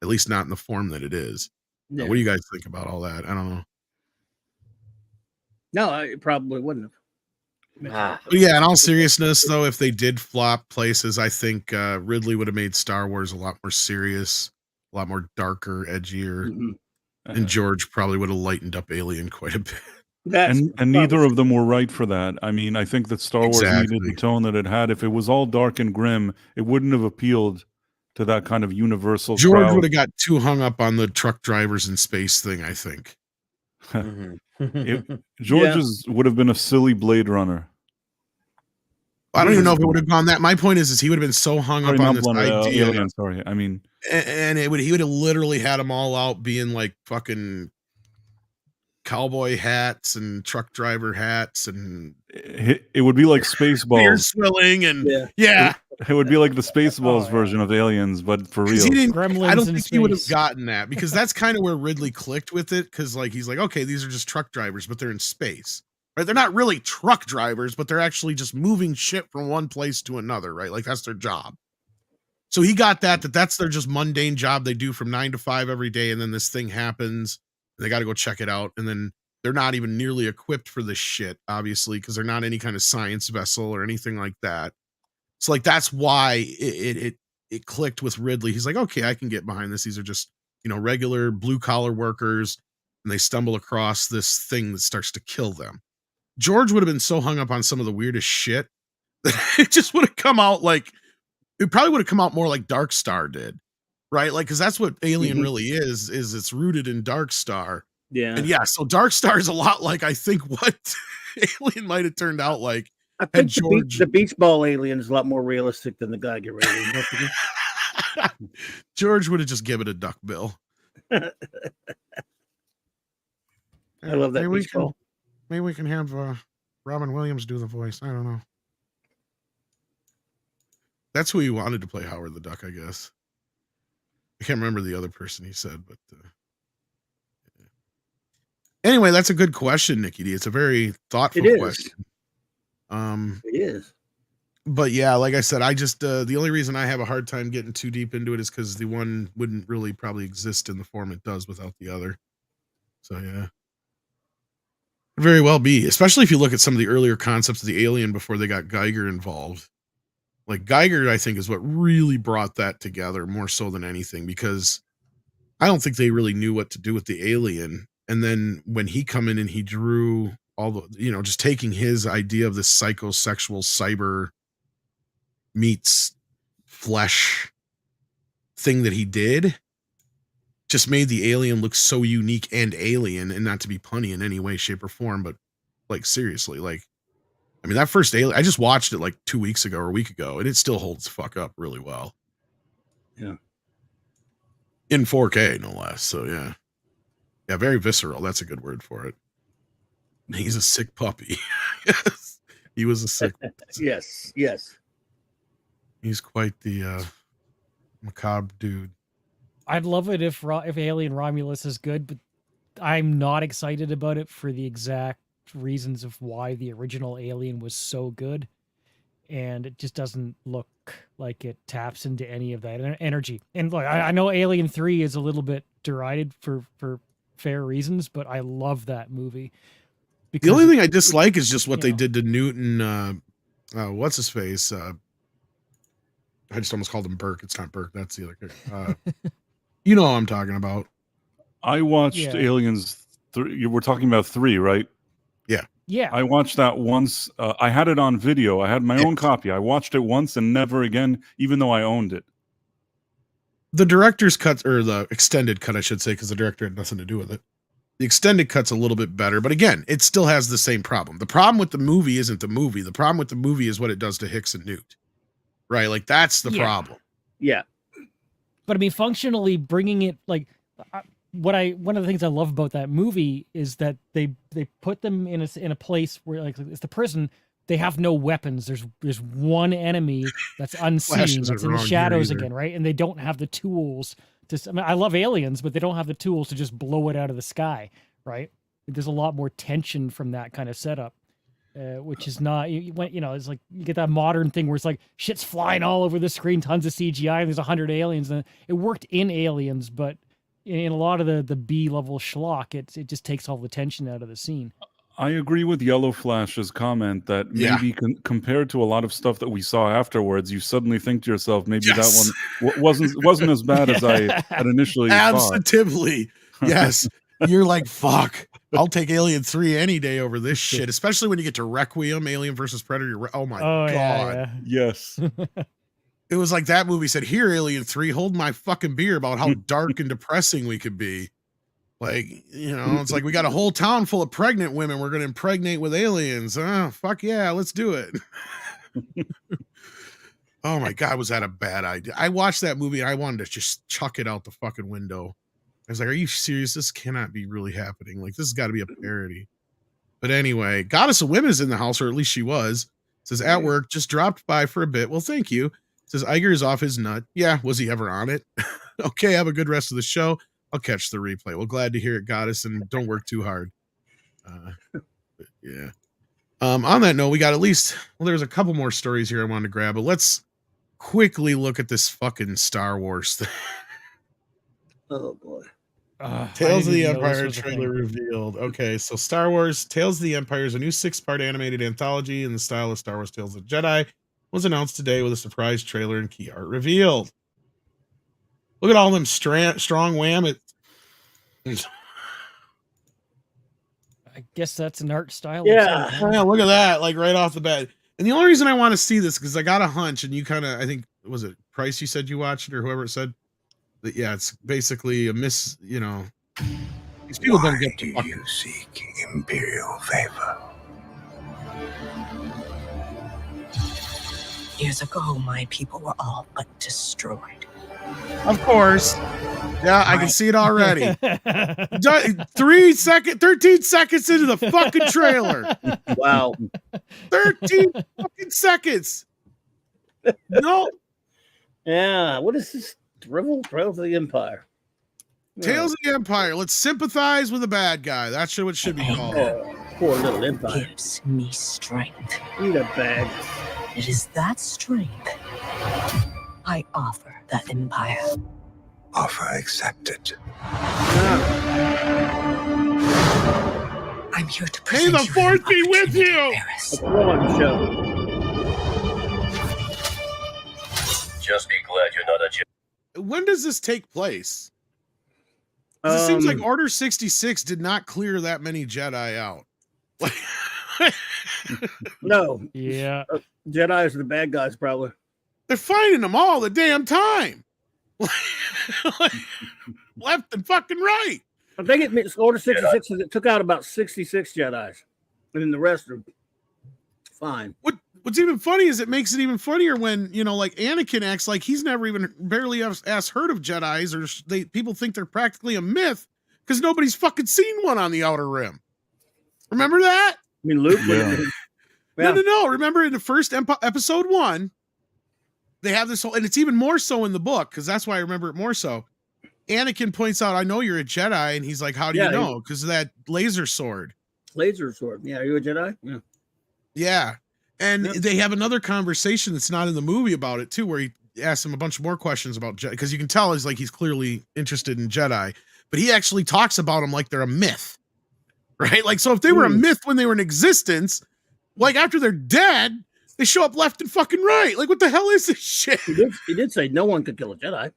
at least not in the form that it is.
Yeah.
What do you guys think about all that? I don't know.
No, it probably wouldn't have.
But yeah, in all seriousness, though, if they did flop places, I think Ridley would have made Star Wars a lot more serious, a lot more darker, edgier, and George probably would have lightened up Alien quite a bit.
And neither of them were right for that. I mean, I think that Star Wars needed the tone that it had. If it was all dark and grim, it wouldn't have appealed to that kind of universal
George
crowd.
would have got too hung up on the truck drivers in space thing, I think.
George's would have been a silly Blade Runner.
I don't even know if it would have gone that. My point is he would have been so hung up on this idea.
Alien, sorry, I mean,
and he would have literally had them all out being like fucking cowboy hats and truck driver hats and
It would be like
beard
Spaceballs.
swilling and
Yeah.
It would be like the Spaceballs
Oh, yeah.
version of Aliens, but for
'cause
real.
he didn't.
Gremlins
I don't
in
think he would have
space.
gotten that because that's kind of where Ridley clicked with it. Because like he's like, okay, these are just truck drivers, but they're in space, right? They're not really truck drivers, but they're actually just moving shit from one place to another, right? Like that's their job. So he got that's their just mundane job they do from 9 to 5 every day, and then this thing happens, and they got to go check it out, and then they're not even nearly equipped for this shit, obviously, because they're not any kind of science vessel or anything like that. So like that's why it clicked with Ridley. He's like, okay, I can get behind this. These are just regular blue collar workers, and they stumble across this thing that starts to kill them. George would have been so hung up on some of the weirdest shit that it just would have come out like. It probably would have come out more like Dark Star did, right? Like, because that's what Alien really is it's rooted in Dark Star.
Yeah.
And yeah, so Dark Star is a lot like I think what Alien might have turned out like.
I think the beach ball alien is a lot more realistic than the Geiger alien. Don't you think?
George would have just given it a duck bill.
I love that beach ball.
Maybe we can have Robin Williams do the voice. I don't know. That's who he wanted to play Howard the Duck, I guess. I can't remember the other person he said, but anyway, that's a good question, Nikki D. It's a very thoughtful question.
It is.
But yeah, like I said, I just the only reason I have a hard time getting too deep into it is because the one wouldn't really probably exist in the form it does without the other. So yeah. Very well be, especially if you look at some of the earlier concepts of the Alien before they got Geiger involved. Like Geiger, I think, is what really brought that together more so than anything, because I don't think they really knew what to do with the Alien. And then when he come in and he drew all the, just taking his idea of this psychosexual cyber meets flesh thing that he did, just made the Alien look so unique and alien, and not to be punny in any way, shape, or form, but like seriously, like, I mean, that first Alien, I just watched it like 2 weeks ago or a week ago, and it still holds the fuck up really well.
Yeah.
In 4K, no less. So yeah. Yeah, very visceral. That's a good word for it. He's a sick puppy. Yes. He was a sick
Yes.
He's quite the macabre dude.
I'd love it if Alien Romulus is good, but I'm not excited about it for the exact reasons of why the original Alien was so good, and it just doesn't look like it taps into any of that energy. And look, I know Alien 3 is a little bit derided for fair reasons, but I love that movie.
The only thing I dislike is just what they did to Newton. What's his face? I just almost called him Burke. It's not Burke. That's the other character. You know what I'm talking about.
I watched Aliens 3. You were talking about 3, right?
Yeah.
I watched that once. I had it on video. I had my own copy. I watched it once and never again, even though I owned it.
The director's cut, or the extended cut, I should say, because the director had nothing to do with it. The extended cut's a little bit better, but again, it still has the same problem. The problem with the movie isn't the movie. The problem with the movie is what it does to Hicks and Newt. Right? Like, that's the problem.
Yeah.
But I mean, functionally bringing it, like, one of the things I love about that movie is that they put them in a place where, like, it's the prison. They have no weapons. There's one enemy that's unseen, that's in the shadows again, right? And they don't have the tools to. I mean, I love Aliens, but they don't have the tools to just blow it out of the sky, right? There's a lot more tension from that kind of setup, which is not. It's like you get that modern thing where it's like shit's flying all over the screen, tons of CGI, and there's 100 aliens. And it worked in Aliens, but in a lot of the B-level schlock, it just takes all the tension out of the scene.
I agree with Yellow Flash's comment that maybe compared to a lot of stuff that we saw afterwards, you suddenly think to yourself, maybe that one wasn't as bad as I had initially thought.
Absolutely. Yes. You're like, fuck, I'll take Alien 3 any day over this shit, especially when you get to Requiem, Alien versus Predator. Oh my God.
Yeah.
Yes.
It was like that movie said, here, Alien 3, hold my fucking beer about how dark and depressing we could be. Like, it's like we got a whole town full of pregnant women we're going to impregnate with aliens. Fuck yeah, let's do it. Oh my God, was that a bad idea? I watched that movie and I wanted to just chuck it out the fucking window. was like, are you serious? This cannot be really happening. Like, this has got to be a parody. But anyway, Goddess of Women is in the house, or at least she was. Says, at work, just dropped by for a bit. Well, thank you. Says, Iger is off his nut. Yeah, was he ever on it? Okay, have a good rest of the show. I'll catch the replay. Well, glad to hear it, Goddess, and don't work too hard. Yeah. On that note, we got there's a couple more stories here I wanted to grab, but let's quickly look at this fucking Star Wars thing.
Oh boy.
Tales of the Empire trailer revealed. Okay, so Star Wars Tales of the Empire is a new 6-part animated anthology in the style of Star Wars Tales of the Jedi. Was announced today with a surprise trailer and key art revealed. Look at all them strong wham.
I guess that's an art style.
Yeah.
Yeah, look at that, like right off the bat. And the only reason I want to see this because I got a hunch, and you kind of, I think, was it Price? You said you watched it, or whoever it said. That, yeah, it's basically a these people don't get to.
Why do you seek imperial favor?
Years ago, my people were all but destroyed.
Of course. Yeah, I can see it already. 13 seconds into the fucking trailer.
Wow.
13 fucking seconds. No.
Yeah. What is this? Tales of the Empire.
Tales of the Empire. Let's sympathize with the bad guy. That's what it should be called.
Poor little Empire.
Gives me strength.
Eat a bag.
It is that strength I offer the Empire.
Offer accepted.
I'm here to
May
present
the Fourth be with you.
A thrilling show.
Just be glad you're not a Jedi.
When does this take place? 'Cause it seems like Order 66 did not clear that many Jedi out.
No.
Yeah.
Jedi's are the bad guys, probably.
They're finding them all the damn time. Left and fucking right.
I think it Order 66 it took out about 66 Jedi's. And then the rest are fine.
What's even funny is it makes it even funnier when, like Anakin acts like he's never even barely heard of Jedi's, or people think they're practically a myth because nobody's fucking seen one on the Outer Rim. Remember that?
I mean, Luke.
Yeah.
No. Remember in the first episode 1, they have this whole, and it's even more so in the book because that's why I remember it more so. Anakin points out, I know you're a Jedi, and he's like, how do you know? Because of that laser sword.
Laser sword. Yeah, are you a Jedi? Yeah.
Yeah. And they have another conversation that's not in the movie about it too, where he asks him a bunch more questions about Jedi, because you can tell he's clearly interested in Jedi, but he actually talks about them like they're a myth, right? Like, so if they were a myth when they were in existence, like after they're dead, they show up left and fucking right. Like, what the hell is this shit?
He did say no one could kill a Jedi.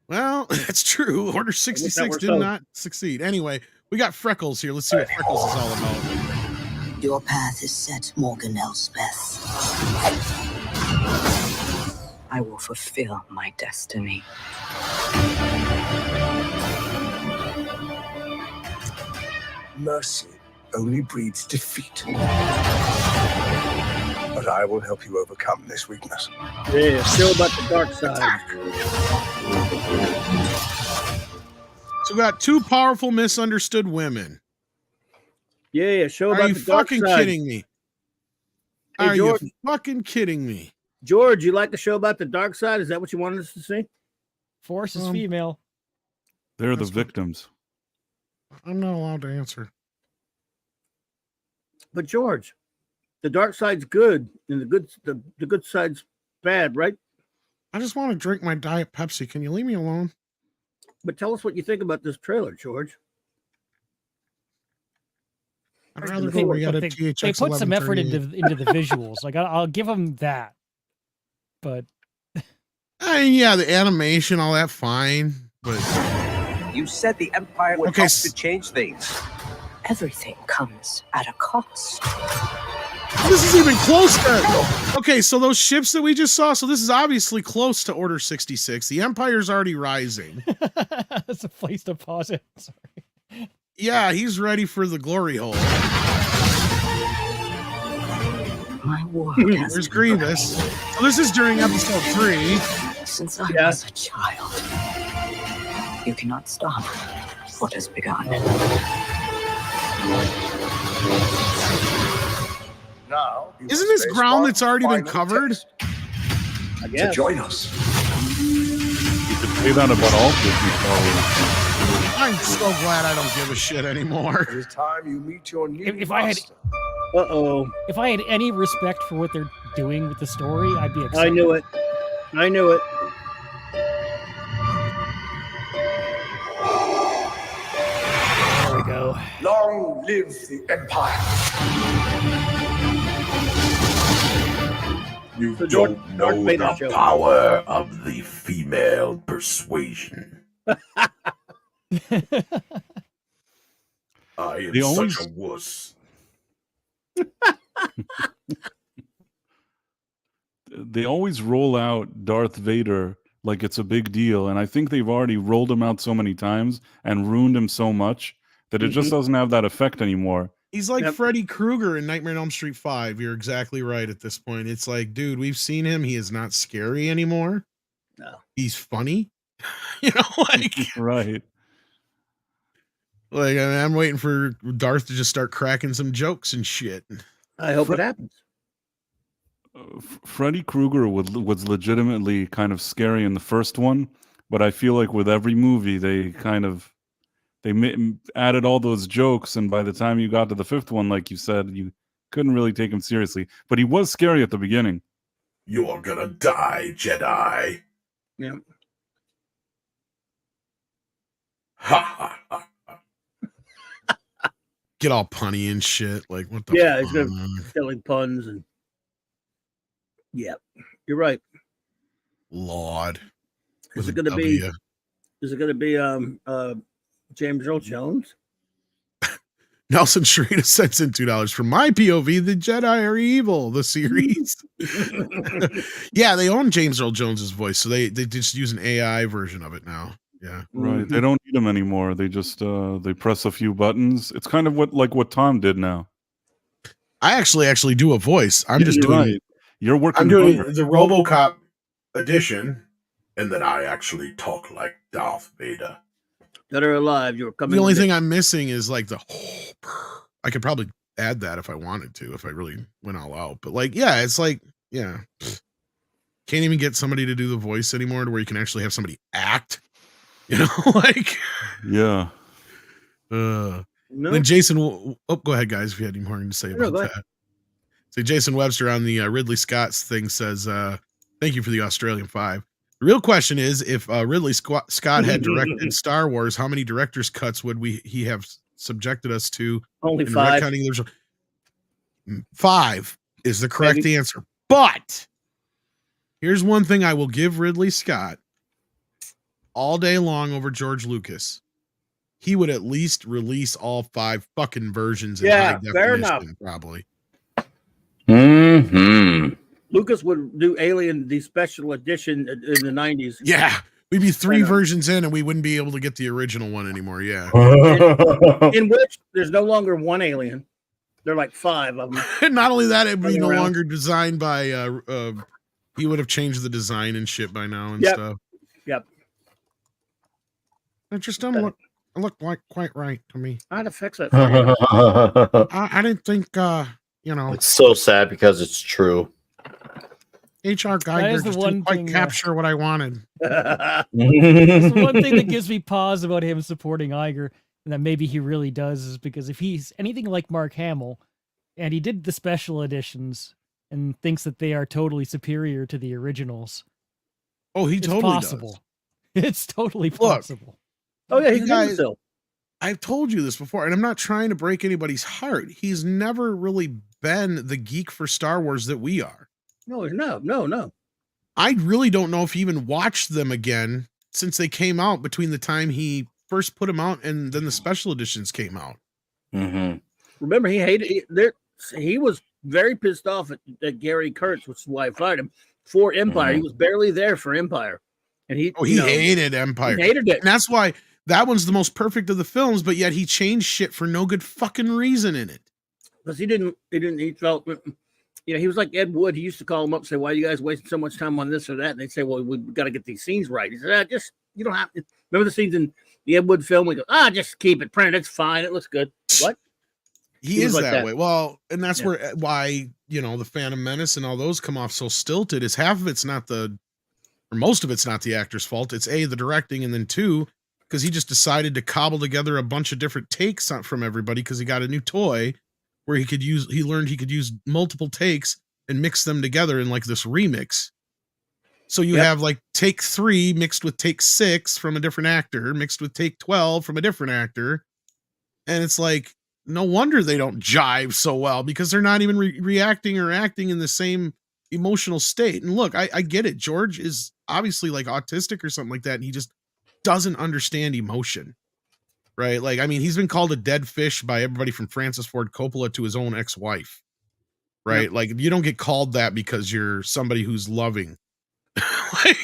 Well, that's true. Order 66 did not succeed. Anyway, we got Freckles here. Let's see what Freckles is all about.
Your path is set, Morgan Elspeth. I will fulfill my destiny.
Mercy only breeds defeat. But I will help you overcome this weakness.
Yeah, still about the dark side.
So we got 2 powerful misunderstood women.
Yeah, show about the dark side.
Are you fucking kidding me?
Hey,
Are
George,
you fucking kidding me?
George, you like the show about the dark side? Is that what you wanted us to see?
Force is female.
They're the victims.
I'm not allowed to answer.
But George, the dark side's good, and the good side's bad, right?
I just want to drink my Diet Pepsi. Can you leave me alone?
But tell us what you think about this trailer, George.
I'd rather go where you got a THX
they put some effort
1138.
into the visuals. Like I'll give them that. But
I mean, yeah, the animation, all that, fine. But
you said the Empire would help to change things.
Everything comes at a cost.
This is even close to. Okay, so those ships that we just saw. So this is obviously close to Order 66. The Empire's already rising.
That's a place to pause it. Sorry.
Yeah, he's ready for the glory hole.
My war.
There's Grievous. So this is during episode 3.
Since I was a child. You cannot stop what has begun.
Now,
isn't this ground that's already been covered?
I guess.
To join us.
You could say that about all Disney Star Wars.
I'm so glad I don't give a shit anymore.
It is time you meet your new
If I had,
if
I had any respect for what they're doing with the story, I'd be excited.
I knew it. I knew it.
There we go.
Long live the Empire.
You
So
don't
Darth
know
Vader
the
joke.
power of the female persuasion. I am
They always-
such a wuss.
They always roll out Darth Vader like it's a big deal, and I think they've already rolled him out so many times and ruined him so much that it just doesn't have that effect anymore.
He's like
Yep.
Freddy Krueger in Nightmare on Elm Street 5. You're exactly right at this point. It's like, dude, we've seen him. He is not scary anymore.
No.
He's funny. You know, like,
Right.
like I mean, I'm waiting for Darth to just start cracking some jokes and shit.
I hope it happens.
Freddy Krueger was legitimately kind of scary in the first one, but I feel like with every movie they added all those jokes, and by the time you got to the fifth one, like you said, you couldn't really take him seriously. But he was scary at the beginning.
You're gonna die, Jedi.
Yeah.
Ha ha ha.
Get all punny and shit. Like, what the
Yeah, he's
fuck?
gonna telling puns and yeah, you're right.
Lord.
Is
With
it
a
gonna be?
W.
Is it gonna be James Earl Jones?
Nelson Sharita sends in $2 from my POV. The Jedi are evil. The series. Yeah, they own James Earl Jones's voice, so they just use an AI version of it now. Yeah,
Right. They don't need him anymore. They just they press a few buttons. It's kind of what Tom did now.
I actually do a voice. I'm
Yeah,
just
you're
doing.
right. You're working.
I'm doing
harder.
the RoboCop edition, and then I actually talk like Darth Vader.
Dead or alive, you're coming.
The only
with
thing
it.
I'm missing is like the. I could probably add that if I wanted to, if I really went all out. But like, yeah, it's like, yeah, can't even get somebody to do the voice anymore to where you can actually have somebody act. You know, like,
Yeah.
No.
Then Jason, oh, go ahead, guys, if you had any more to say
No,
about
go
that.
ahead.
So Jason Webster on the Ridley Scott's thing says, thank you for the Australian 5. The real question is, if Ridley Scott had directed Star Wars, how many director's cuts would he have subjected us to?
Only
in
5.
retconning the 5 is the correct answer. But here's one thing I will give Ridley Scott all day long over George Lucas. He would at least release all 5 fucking versions in high
fair
definition,
enough.
probably.
Lucas would do Alien, the special edition in the 90s.
Yeah. We'd be 3 versions in and we wouldn't be able to get the original one anymore. Yeah.
In which there's no longer one alien. They're like 5 of them.
And not only that, it would be no
Running around.
longer designed by he would have changed the design and shit by now and
Yep.
stuff.
Yep.
It just doesn't look like quite right to me.
I'd have fixed that.
I didn't think
It's so sad because it's true.
HR Geiger
is the
just
one
didn't quite
thing,
capture what I wanted.
It's the one thing that gives me pause about him supporting Iger, and that maybe he really does, is because if he's anything like Mark Hamill, and he did the special editions and thinks that they are totally superior to the originals.
Oh, he
it's
totally
possible. It's totally
Look,
possible.
Oh yeah,
You
he's
guys-
still.
I've told you this before, and I'm not trying to break anybody's heart. He's never really been the geek for Star Wars that we are.
No.
I really don't know if he even watched them again since they came out between the time he first put them out and then the special editions came out.
Remember, he hated he was very pissed off at Gary Kurtz, which is why I fired him for Empire. He was barely there for Empire, and he
hated Empire.
He hated it,
and that's why that one's the most perfect of the films. But yet he changed shit for no good fucking reason in it.
because he felt. He was like Ed Wood. He used to call him up and say, "Why are you guys wasting so much time on this or that?" And they'd say, "Well, we've got to get these scenes right." He said, "Just you don't have." Remember the scenes in the Ed Wood film? We go, just keep it printed. It's fine. It looks good. What?
He is like that way. Well, and that's why, the Phantom Menace and all those come off so stilted is half of it's not most of it's not the actor's fault. It's A, the directing, and then 2, because he just decided to cobble together a bunch of different takes from everybody because he got a new toy where he learned he could use multiple takes and mix them together in like this remix. So you have like take 3 mixed with take 6 from a different actor, mixed with take 12 from a different actor. And it's like, no wonder they don't jive so well because they're not even reacting or acting in the same emotional state. And look, I get it. George is obviously like autistic or something like that. And he just doesn't understand emotion, right? Like, I mean, he's been called a dead fish by everybody from Francis Ford Coppola to his own ex-wife, right? Like, you don't get called that because you're somebody who's loving. Like,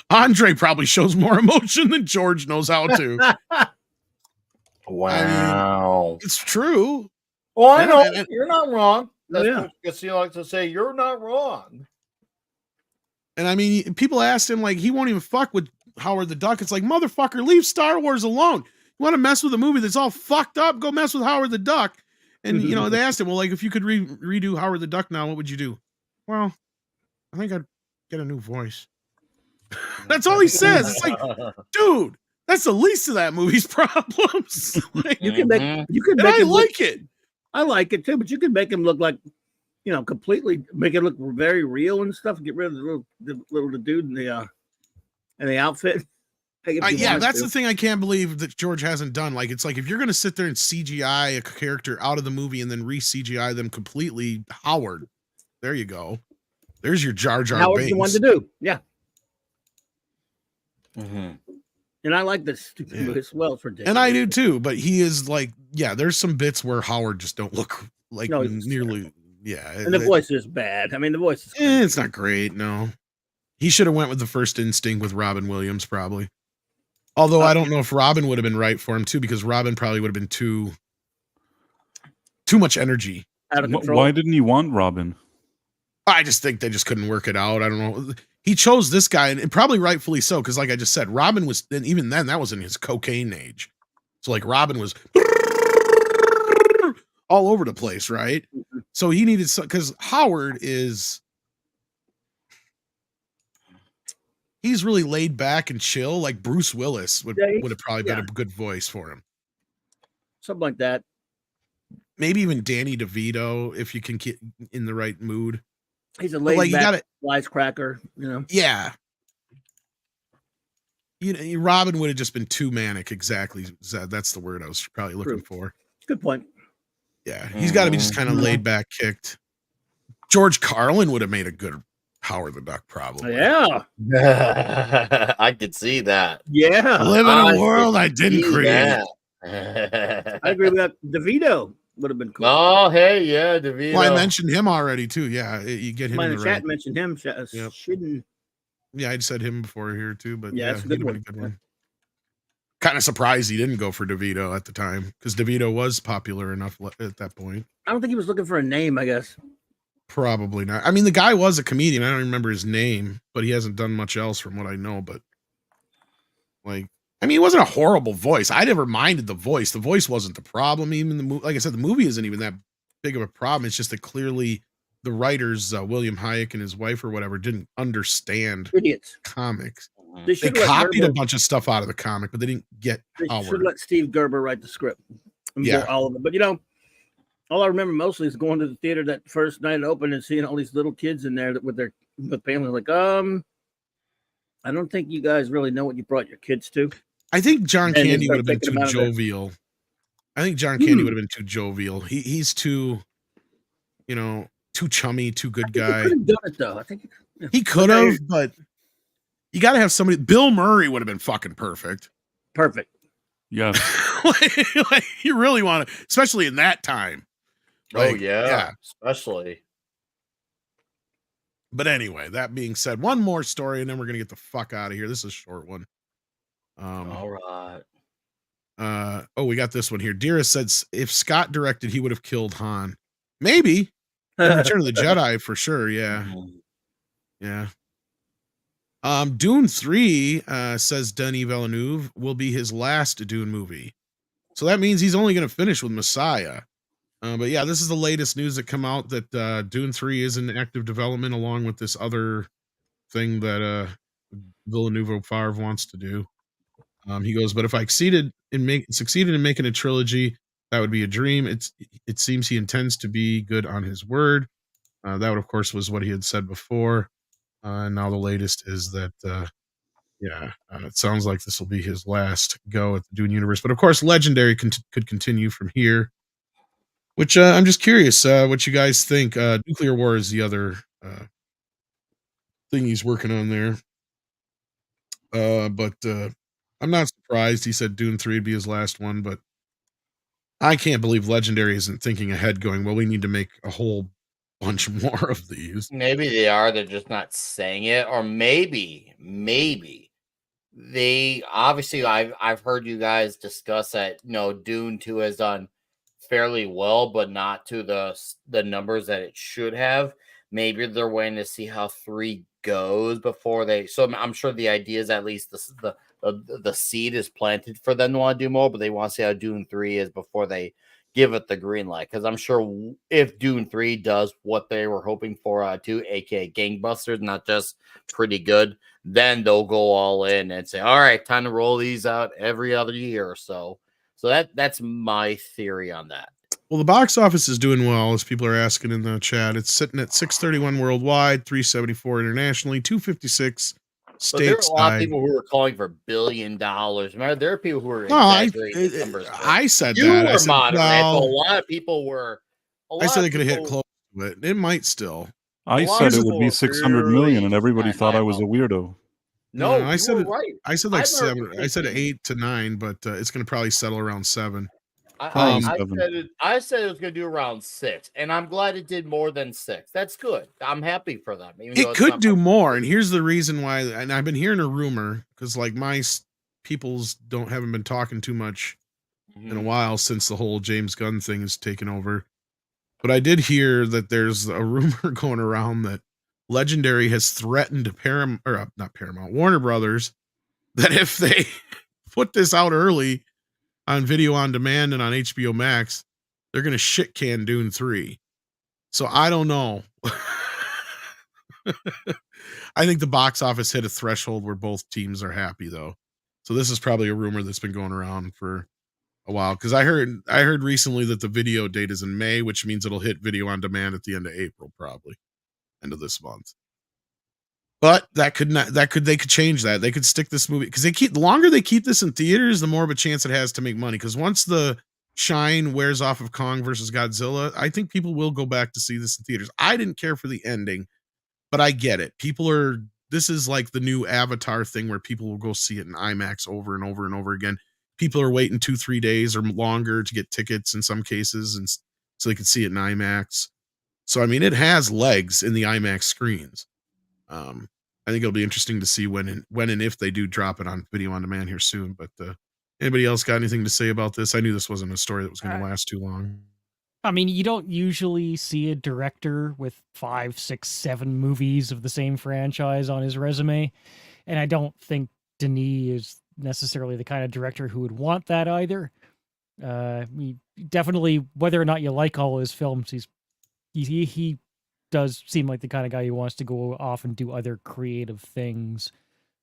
Andre probably shows more emotion than George knows how to.
Wow.
I mean, it's true.
Well, I know you're not wrong. That's what Casino likes to say. You're not wrong.
And I mean, people asked him, like, he won't even fuck with Howard the Duck. It's like, motherfucker, leave Star Wars alone. You want to mess with a movie that's all fucked up? Go mess with Howard the Duck. And, they asked him, well, like, if you could redo Howard the Duck now, what would you do? Well, I think I'd get a new voice. That's all he says. It's like, dude, that's the least of that movie's problems. Like,
you can make
I like it.
I like it too, but you can make him look like, completely make it look very real and stuff. Get rid of the little dude in the outfit.
That's the thing I can't believe that George hasn't done. Like, it's like if you're gonna sit there and CGI a character out of the movie and then re-CGI them completely, Howard, there you go. There's your Jar Jar
Howard's
Binks.
the one to do. Yeah.
Mm-hmm.
And I like this stupid movie as well for Dick.
And I do too, but he is like, there's some bits where Howard just don't look like nearly. Yeah.
And the voice is bad. I mean, the voice is
it's not great. No. He should have went with the First Instinct with Robin Williams, probably. Although I don't know if Robin would have been right for him too, because Robin probably would have been too much energy.
Out of control.
Why didn't he want Robin?
I just think they just couldn't work it out. I don't know. He chose this guy, and probably rightfully so, because like I just said, Robin was, and even then, that was in his cocaine age. So like Robin was all over the place, right? So he needed, because Howard is, he's really laid back and chill. Like Bruce Willis would have probably been a good voice for him.
Something like that.
Maybe even Danny DeVito, if you can get in the right mood.
He's a laid back wisecracker,
Yeah. Robin would have just been too manic. Exactly. That's the word I was probably looking for.
Good point.
Yeah. He's got to be just kind of laid back, kicked. George Carlin would have made a good Howard the Duck, probably.
Yeah.
I could see that.
Yeah.
Live in a world I didn't create.
I agree with that. DeVito would have been cool.
Oh, hey, yeah, DeVito.
Well, I mentioned him already too. Yeah, you get him in the
chat. Mentioned him.
Yeah, I'd said him before here too, but
it's a good one.
Kind of surprised he didn't go for DeVito at the time because DeVito was popular enough at that point.
I don't think he was looking for a name. I guess
probably not. I mean, the guy was a comedian. I don't remember his name, but he hasn't done much else from what I know. But like, I mean, it wasn't a horrible voice. I never minded the voice. The voice wasn't the problem. Even the movie, like I said, the movie isn't even that big of a problem. It's just that clearly the writers, William Hayek and his wife or whatever, didn't understand
Comics.
Comics. They copied a bunch of stuff out of the comic, but they didn't get
Howard. Should let Steve Gerber write the script. All of it. But all I remember mostly is going to the theater that first night it opened and seeing all these little kids in there with family. Like, I don't think you guys really know what you brought your kids to.
I think John Candy would have been too jovial. I think John Candy would have been too jovial. He's too, too chummy, too good guy.
He could have done it though. I think
he could have, but you got to have somebody. Bill Murray would have been fucking perfect.
Perfect.
Yeah.
like you really want to, especially in that time. Like,
yeah, especially.
But anyway, that being said, one more story, and then we're gonna get the fuck out of here. This is a short one.
All right.
We got this one here. Dearest said if Scott directed, he would have killed Han. Maybe. Return of the Jedi for sure. Yeah. Yeah. Dune 3, says Denis Villeneuve, will be his last Dune movie. So that means he's only going to finish with Messiah. But yeah, this is the latest news that come out that Dune 3 is in active development along with this other thing that Villeneuve Favre wants to do. He goes, but if I succeeded in making a trilogy, that would be a dream. It seems he intends to be good on his word. That would, of course, was what he had said before. And now the latest is that it sounds like this will be his last go at the Dune universe. But of course, Legendary could continue from here. Which I'm just curious what you guys think. Nuclear War is the other thing he's working on there. But I'm not surprised. He said Dune 3 would be his last one, but I can't believe Legendary isn't thinking ahead, going, well, we need to make a whole bunch more of these.
Maybe they are. They're just not saying it. Or maybe they obviously I've heard you guys discuss that, Dune 2 has done fairly well, but not to the numbers that it should have. Maybe they're waiting to see how 3 goes before they. So I'm sure the idea is at least the seed is planted for them to want to do more, but they want to see how Dune 3 is before they give it the green light. Because I'm sure if Dune 3 does what they were hoping for, too, aka gangbusters, not just pretty good, then they'll go all in and say, all right, time to roll these out every other year or so. So that's my theory on that.
Well, the box office is doing well, as people are asking in the chat. It's sitting at 631 worldwide, 374 internationally, 256 stateside.
But there are a lot of people who are calling for $1 billion. Remember, there are people who are exaggerating numbers.
I said
you
that.
Were
I said,
moderate,
well,
but a lot of people were.
I said they could have hit close to it. It might still.
I said it would be 600 million, and everybody thought I was a weirdo.
No,
I said it,
right.
I said like 7. I said 8 to 9, but it's going to probably settle around 7.
I said it was going to do around 6, and I'm glad it did more than 6. That's good. I'm happy for them.
It could do more, and here's the reason why. And I've been hearing a rumor because, like, my peoples haven't been talking too much in a while since the whole James Gunn thing has taken over. But I did hear that there's a rumor going around that Legendary has threatened Warner Brothers, that if they put this out early on video on demand and on HBO Max, they're going to shit can Dune 3. So I don't know. I think the box office hit a threshold where both teams are happy, though. So this is probably a rumor that's been going around for a while, because I heard recently that the video date is in May, which means it'll hit video on demand at the end of April, probably end of this month. But they could change that. They could stick this movie, because the longer they keep this in theaters, the more of a chance it has to make money. Because once the shine wears off of Kong versus Godzilla, I think people will go back to see this in theaters. I didn't care for the ending, but I get it. This is like the new Avatar thing where people will go see it in IMAX over and over and over again. People are waiting 2-3 days or longer to get tickets in some cases, and so they can see it in IMAX. So, I mean, it has legs in the IMAX screens. I think it'll be interesting to see when and if they do drop it on video on demand here soon. But anybody else got anything to say about this? I knew this wasn't a story that was going to last too long.
I mean, you don't usually see a director with 5, 6, 7 movies of the same franchise on his resume. And I don't think Denis is necessarily the kind of director who would want that either. Definitely, whether or not you like all his films, he does seem like the kind of guy who wants to go off and do other creative things.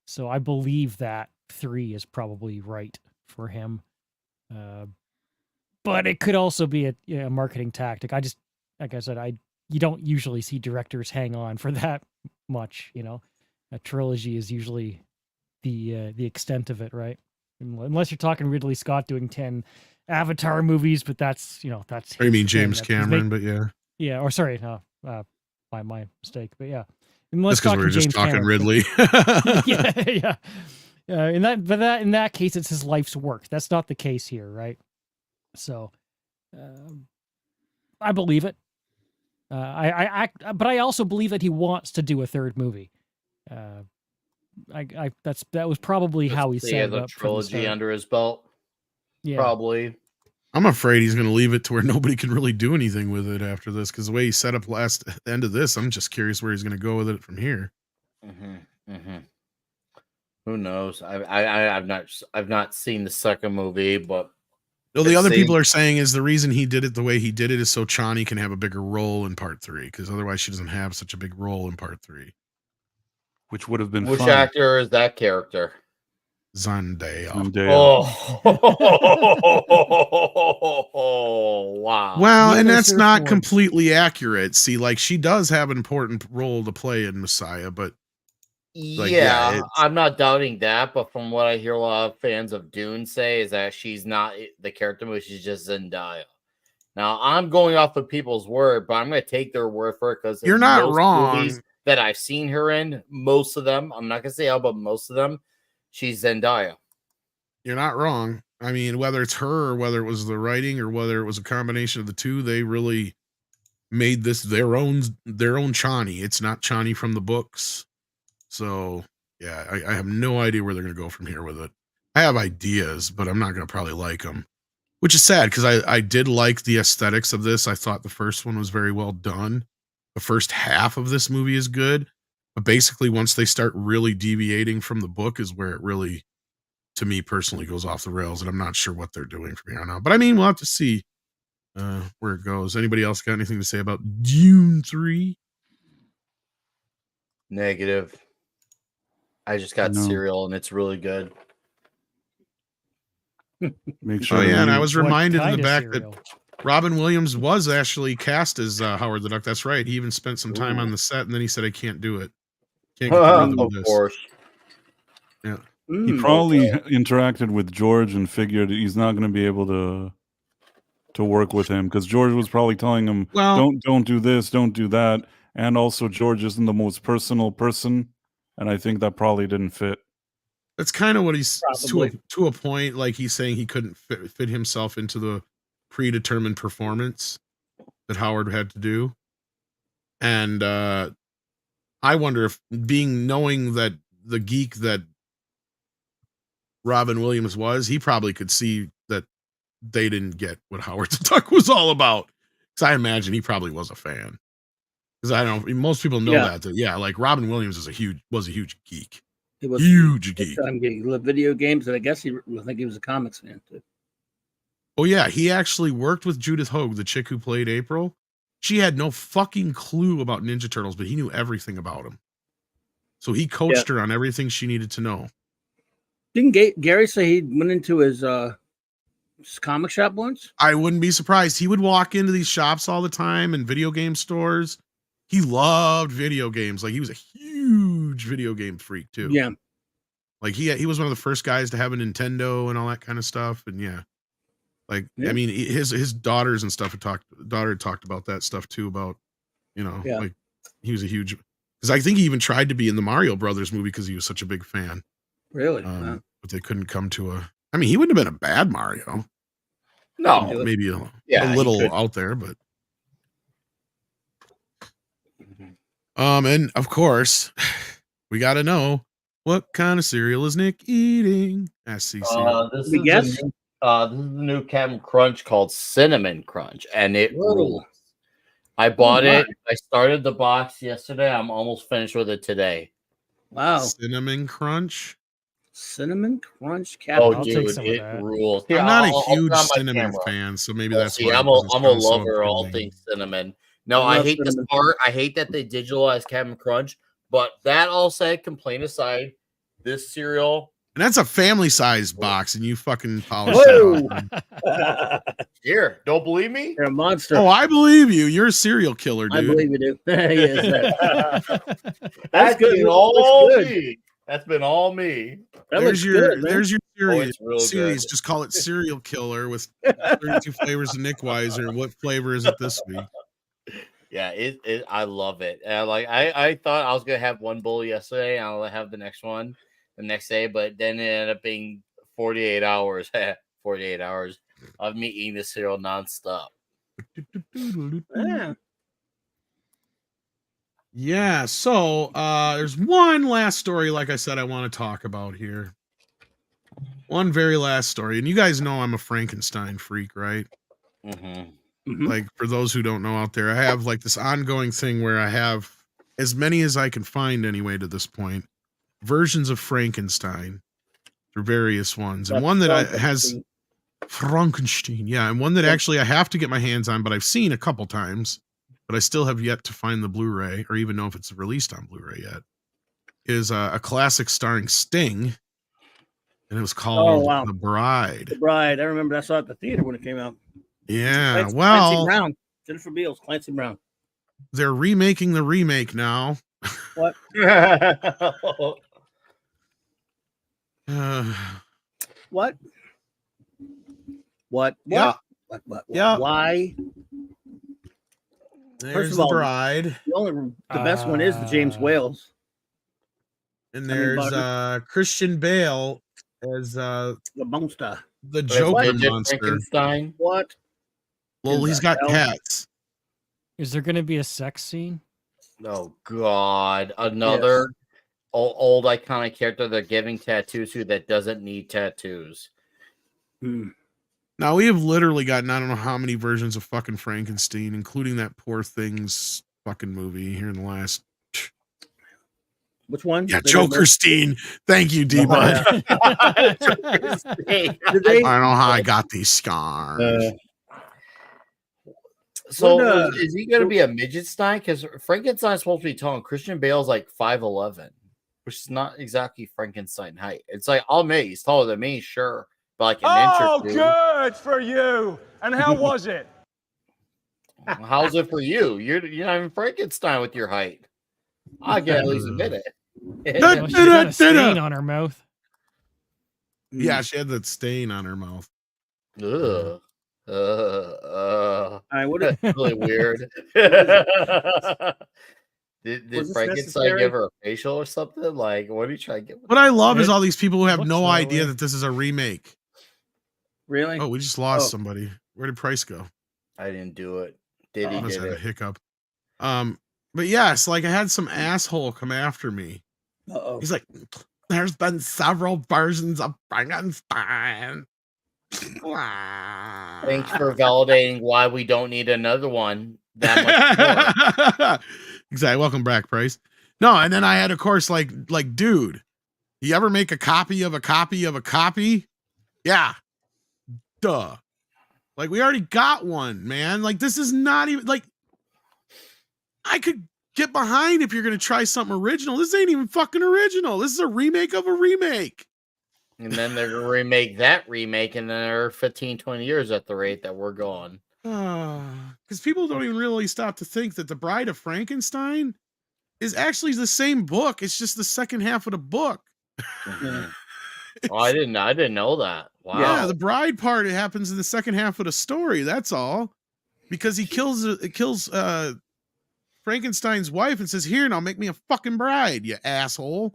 So I believe that 3 is probably right for him. But it could also be a marketing tactic. Like I said, you don't usually see directors hang on for that much, A trilogy is usually the extent of it, right? Unless you're talking Ridley Scott doing 10 Avatar movies, but that's.
Or you mean James Cameron, but yeah.
Yeah, or sorry, no, my mistake, but yeah.
That's because we were just talking Cameron. Ridley.
yeah. In that case, it's his life's work. That's not the case here, right? So, I believe it. But I also believe that he wants to do a third movie. That was probably how he set it up.
Trilogy under his belt.
Yeah,
probably.
I'm afraid he's going to leave it to where nobody can really do anything with it after this, because the way he set up end of this, I'm just curious where he's going to go with it from here.
Who knows? I've not seen the second movie, but
no, the other people are saying is the reason he did it the way he did it is so Chani can have a bigger role in part 3, because otherwise she doesn't have such a big role in part 3.
Which would have been
Which
fun.
actor is that character?
Zendaya.
Oh, wow.
Well, and that's not completely accurate. See, like, she does have an important role to play in Messiah, but like,
yeah, I'm not doubting that. But from what I hear a lot of fans of Dune say is that she's not the character, but she's just Zendaya. Now, I'm going off of people's word, but I'm going to take their word for it because
you're not wrong.
Movies that I've seen her in, most of them, I'm not going to say all, but most of them, she's Zendaya.
You're not wrong. I mean, whether it's her or whether it was the writing or whether it was a combination of the two, they really made this their own Chani. It's not Chani from the books. So, yeah, I have no idea where they're going to go from here with it. I have ideas, but I'm not going to probably like them, which is sad because I did like the aesthetics of this. I thought the first one was very well done. The first half of this movie is good, but basically once they start really deviating from the book is where it really, to me personally, goes off the rails, and I'm not sure what they're doing from here on out. But I mean, we'll have to see where it goes. Anybody else got anything to say about Dune 3?
Negative. I just got cereal and it's really good.
Make sure.
Oh yeah, and I was reminded in the back that Robin Williams was actually cast as Howard the Duck. That's right. He even spent some time on the set, and then he said, "I can't do it. Can't get the rhythm of this."
Course.
Yeah.
He probably interacted with George and figured he's not going to be able to work with him because George was probably telling him,
well,
don't do this, don't do that, and also George isn't the most personal person, and I think that probably didn't fit.
That's kind of what he's to a point. Like he's saying he couldn't fit himself into the predetermined performance that Howard had to do, and I wonder if knowing that the geek that Robin Williams was, he probably could see that they didn't get what Howard the Duck was all about. Because I imagine he probably was a fan. Because I don't know, most people know that like Robin Williams was a huge geek.
He was
huge geek.
He loved video games, and I guess I think he was a comics fan too.
Oh yeah, he actually worked with Judith Hoag, the chick who played April. She had no fucking clue about Ninja Turtles, but he knew everything about them. So he coached her on everything she needed to know.
Didn't Gary say he went into his comic shop once?
I wouldn't be surprised. He would walk into these shops all the time and video game stores. He loved video games. Like he was a huge video game freak too.
Yeah.
Like he was one of the first guys to have a Nintendo and all that kind of stuff. And I mean, his daughters and stuff had talked about that stuff too. About like he was a huge, because I think he even tried to be in the Mario Brothers movie because he was such a big fan.
Really?
But they couldn't come to a. I mean, he wouldn't have been a bad Mario.
No,
maybe a little out there, but. And of course, we got to know what kind of cereal is Nick eating. SCC.
This is the new Captain Crunch called Cinnamon Crunch, and it rules. I bought it. I started the box yesterday. I'm almost finished with it today.
Wow.
Cinnamon Crunch.
Cinnamon Crunch Captain.
Oh, dude, it rules.
I'm not a huge cinnamon fan, so maybe that's why.
I'm a lover of all things cinnamon. No, I hate this part. I hate that they digitalized Captain Crunch. But that all said, complaint aside, this cereal.
And that's a family size box, and you fucking polish that.
Here, don't believe me?
You're a monster.
Oh, I believe you. You're a serial killer, dude.
I believe you do. Yes,
that's good. All me. That's been all me.
There's your series. Series. Just call it Serial Killer with 32 flavors of Nick Weiser. What flavor is it this week?
Yeah, I love it. I thought I was gonna have one bowl yesterday, and I'll have the next one the next day, but then it ended up being 48 hours. 48 hours of me eating this cereal nonstop.
Yeah, so there's one last story, like I said, I want to talk about here. One very last story, and you guys know I'm a Frankenstein freak, right?
Mm-hmm.
Like, for those who don't know out there, I have like this ongoing thing where I have as many as I can find anyway to this point versions of Frankenstein for various ones, and
That's
one that has
Frankenstein.
Frankenstein, yeah, and one that actually I have to get my hands on, but I've seen a couple times, but I still have yet to find the Blu-ray or even know if it's released on Blu-ray yet. Is a classic starring Sting, and it was called The Bride.
The Bride. I remember I saw it at the theater when it came out.
Yeah,
Clancy Brown, Jennifer Beals, Clancy Brown.
They're remaking the remake now.
What? What? What?
Yeah.
What?
Yeah.
Why?
There's
First of
The
all,
Bride.
The best one is the James Wales.
And there's Christian Bale as
the monster.
The Joker monster.
Frankenstein.
What?
Well, he's got cats.
Is there going to be a sex scene?
Oh God! Another old iconic character they're giving tattoos to that doesn't need tattoos.
Now we have literally gotten I don't know how many versions of fucking Frankenstein, including that Poor Things fucking movie here in the last.
Which one?
Yeah, Jokerstein. Thank you, D-Bud. I don't know how I got these scars.
So is he going to be a midget Stein? Because Frankenstein's supposed to be tall, and Christian Bale's like 5'11", which is not exactly Frankenstein height. It's like, I'll admit he's taller than me, sure, but like an inch or two.
Good for you. And how was it?
How's it for you? You're not even Frankenstein with your height. I can at least admit it.
She had a stain on her mouth.
Yeah, she had that stain on her mouth.
Ugh.
What
That's really weird. Did Frankenstein give her a facial or something? Like, what are you trying to get?
What I love is all these people who have no idea that this is a remake.
Really?
Oh, we just lost somebody. Where did Price go?
I didn't do it. Did he?
Must
Did
have
it?
a hiccup. But yes, like I had some asshole come after me. He's like, "There's been several versions of Frankenstein."
Thanks for validating why we don't need another one that much more.
Exactly. Welcome back, Price. No, and then I had, of course, like, dude, you ever make a copy of a copy of a copy? Yeah. Duh. Like, we already got one, man. Like, this is not even like I could get behind if you're gonna try something original. This ain't even fucking original. This is a remake of a remake.
And then they're going to remake that remake in another 15, 20 years at the rate that we're going.
Because people don't even really stop to think that The Bride of Frankenstein is actually the same book. It's just the second half of the book.
Oh, I didn't know that. Wow.
Yeah, the bride part, it happens in the second half of the story. That's all. Because he kills Frankenstein's wife and says, "Here, now make me a fucking bride, you asshole."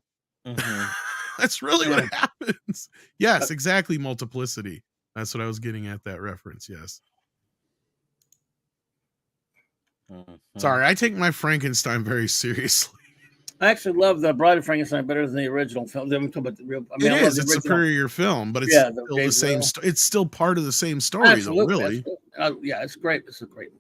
That's really what happens. Yes, exactly. Multiplicity. That's what I was getting at, that reference. Yes. Sorry, I take my Frankenstein very seriously.
I actually love The Bride of Frankenstein better than the original film.
It is. It's a superior film, but it's still the same. It's still part of the same story, though. Really.
Yeah, it's great. It's a great movie.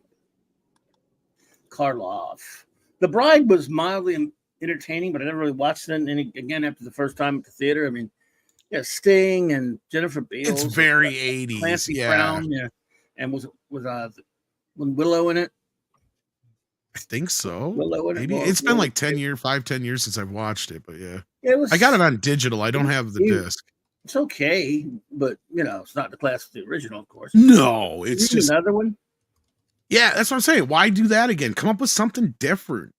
Karloff. The Bride was mildly entertaining, but I never really watched it. And again, after the first time at the theater, I mean, yeah, Sting and Jennifer Beals.
It's very 80s.
Clancy Brown, and was Willow in it?
I think so.
Willow in it.
Maybe it's been like 10 years since I've watched it, but yeah.
I
got it on digital. I don't have the disc.
It's okay, but it's not the class of the original, of course.
No, it's just
another one.
Yeah, that's what I'm saying. Why do that again? Come up with something different.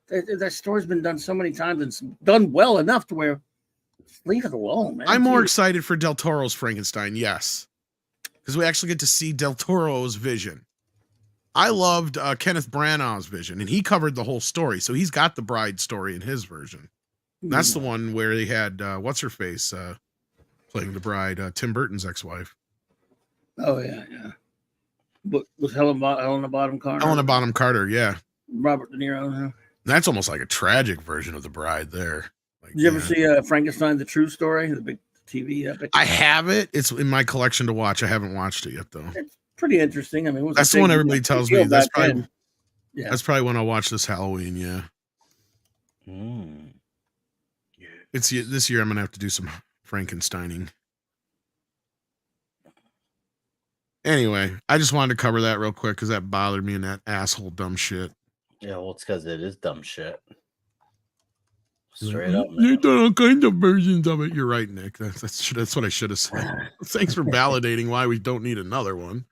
That story's been done so many times and it's done well enough to where leave it alone, man.
I'm more excited for Del Toro's Frankenstein, yes. Because we actually get to see Del Toro's vision. I loved Kenneth Branagh's vision, and he covered the whole story. So he's got the bride story in his version. That's the one where they had what's-her-face playing the bride, Tim Burton's ex-wife.
Oh, yeah. But was Helena Bonham Carter?
Helena Bonham Carter, yeah.
Robert De Niro. Huh?
That's almost like a tragic version of the bride there. Like,
did you ever see Frankenstein, the True Story, the big TV epic?
I have it. It's in my collection to watch. I haven't watched it yet, though.
It's pretty interesting. I mean,
that's the one everybody tells me. That's probably
Yeah.
That's probably when I'll watch this Halloween. Yeah.
Yeah.
It's this year. I'm gonna have to do some Frankensteining. Anyway, I just wanted to cover that real quick because that bothered me and that asshole dumb shit.
Yeah, well, it's because it is dumb shit. Straight up,
They've done all kinds of versions of it. You're right, Nick. That's what I should have said. Thanks for validating why we don't need another one.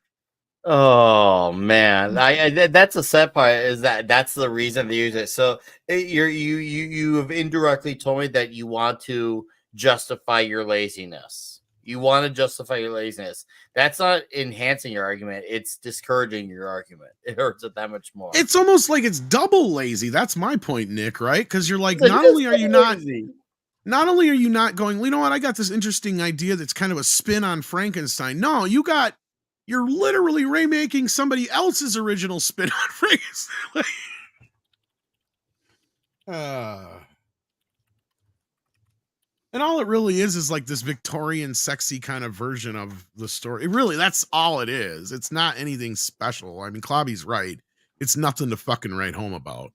Oh man, that's the sad part is that's the reason they use it. So you have indirectly told me that you want to justify your laziness. You want to justify your laziness. That's not enhancing your argument. It's discouraging your argument. It hurts it that much more.
It's almost like it's double lazy. That's my point, Nick, right? Because you're like, not only are you not going, you know what, I got this interesting idea that's kind of a spin on Frankenstein. No, you're literally remaking somebody else's original spin on Frankenstein. And all it really is like this Victorian sexy kind of version of the story. That's all it is. It's not anything special. I mean, Clobby's right. It's nothing to fucking write home about.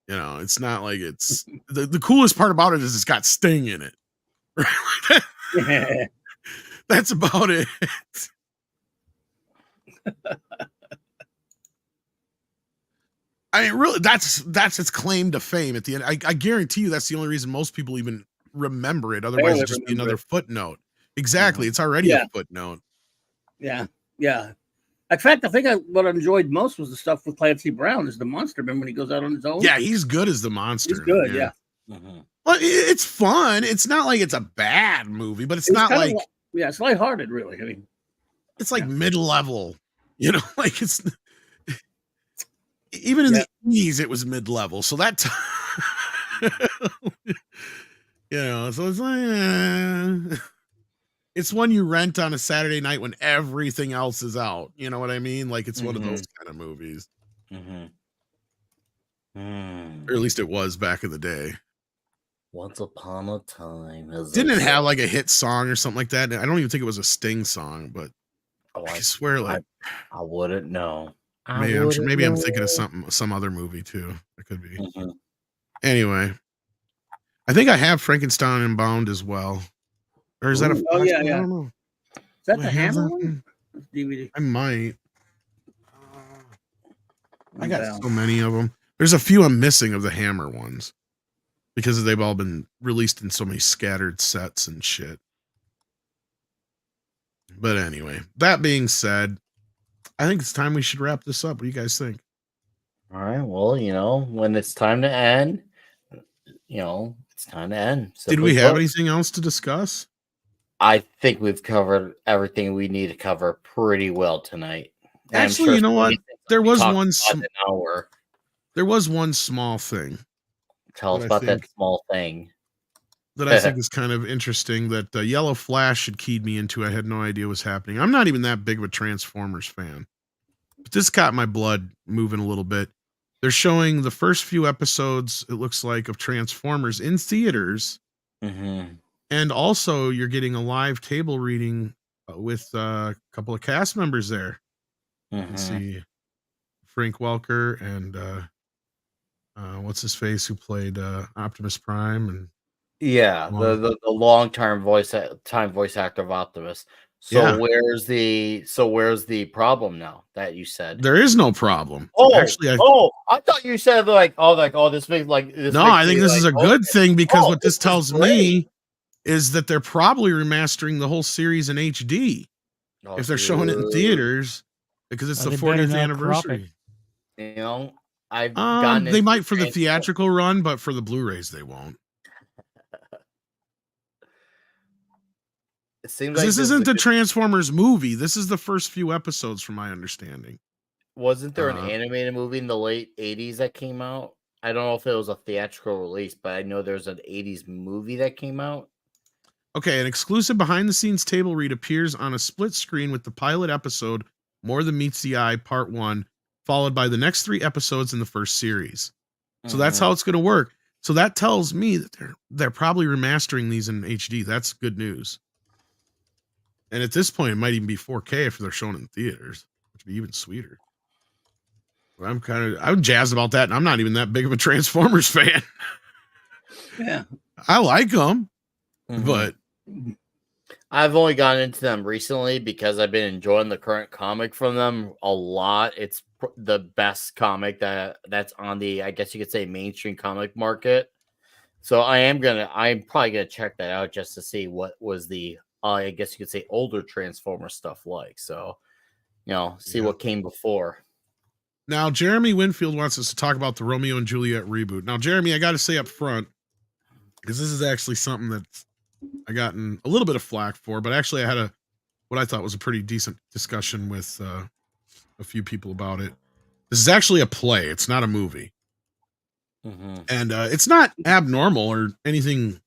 You know, it's not like it's the coolest part about it is it's got Sting in it. Right? That's about it. I mean, really, that's its claim to fame at the end. I guarantee you that's the only reason most people even remember it. Otherwise, it'd just be another footnote. Exactly. It's already a footnote.
Yeah. Yeah. In fact, I think what I enjoyed most was the stuff with Clancy Brown as the monster. Remember when he goes out on his own?
Yeah, he's good as the monster.
He's good, yeah.
Mm-hmm.
Well, it's fun. It's not like it's a bad movie, but it's not like...
it's lighthearted, really. I mean,
it's like mid-level. You know, like it's... Even in the 80s, it was mid-level. So that time... You know, so it's like... It's one you rent on a Saturday night when everything else is out. You know what I mean? Like it's one of those kind of movies. Or at least it was back in the day.
Once upon a time.
Didn't it have like a hit song or something like that? I don't even think it was a Sting song, but I swear like...
I wouldn't know.
Maybe I'm thinking of some other movie too. It could be. Anyway, I think I have Frankenstein Unbound as well. Or is that a?
Oh yeah,
I don't know.
Is that the Hammer one? DVD.
I might. I got so many of them. There's a few I'm missing of the Hammer ones because they've all been released in so many scattered sets and shit. But anyway, that being said, I think it's time we should wrap this up. What do you guys think?
All right. Well, you know, when it's time to end, it's time to end.
Did we have anything else to discuss?
I think we've covered everything we need to cover pretty well tonight.
Actually, you know what? There was one small thing.
Tell us about that small thing.
That I think is kind of interesting that Yellow Flash had keyed me into. I had no idea was happening. I'm not even that big of a Transformers fan. But this got my blood moving a little bit. They're showing the first few episodes, it looks like, of Transformers in theaters. And also, you're getting a live table reading with a couple of cast members there. Let's see, Frank Welker and what's his face who played Optimus Prime, and
the long-term voice actor of Optimus. So where's the problem now that you said?
There is no problem.
Actually, I thought you said this makes this.
No, I think this is a good thing because what this tells me is that they're probably remastering the whole series in HD if they're showing it in theaters because it's the 40th anniversary.
You know, I've gotten
they might for the theatrical run, but for the Blu-rays they won't.
It seems like
this isn't the Transformers movie. This is the first few episodes, from my understanding.
Wasn't there an animated movie in the late 80s that came out? I don't know if it was a theatrical release, but I know there's an 80s movie that came out.
Okay, an exclusive behind-the-scenes table read appears on a split screen with the pilot episode, More Than Meets the Eye, Part 1, followed by the next 3 episodes in the first series. So that's how it's going to work. So that tells me that they're probably remastering these in HD. That's good news. And at this point, it might even be 4K if they're shown in theaters, which would be even sweeter. I'm jazzed about that, and I'm not even that big of a Transformers fan.
Yeah,
I like them,
Mhm.
but
I've only gotten into them recently because I've been enjoying the current comic from them a lot. It's the best comic that's on the, I guess you could say, mainstream comic market. So I'm probably gonna check that out just to see what was the, I guess you could say, older Transformer stuff like. So, see what came before.
now Jeremy Winfield wants us to talk about the Romeo and Juliet reboot. Now, Jeremy, I got to say up front, because this is actually something that I gotten a little bit of flack for, but actually I had what I thought was a pretty decent discussion with a few people about it. This is actually a play. It's not a movie. And it's not abnormal or anything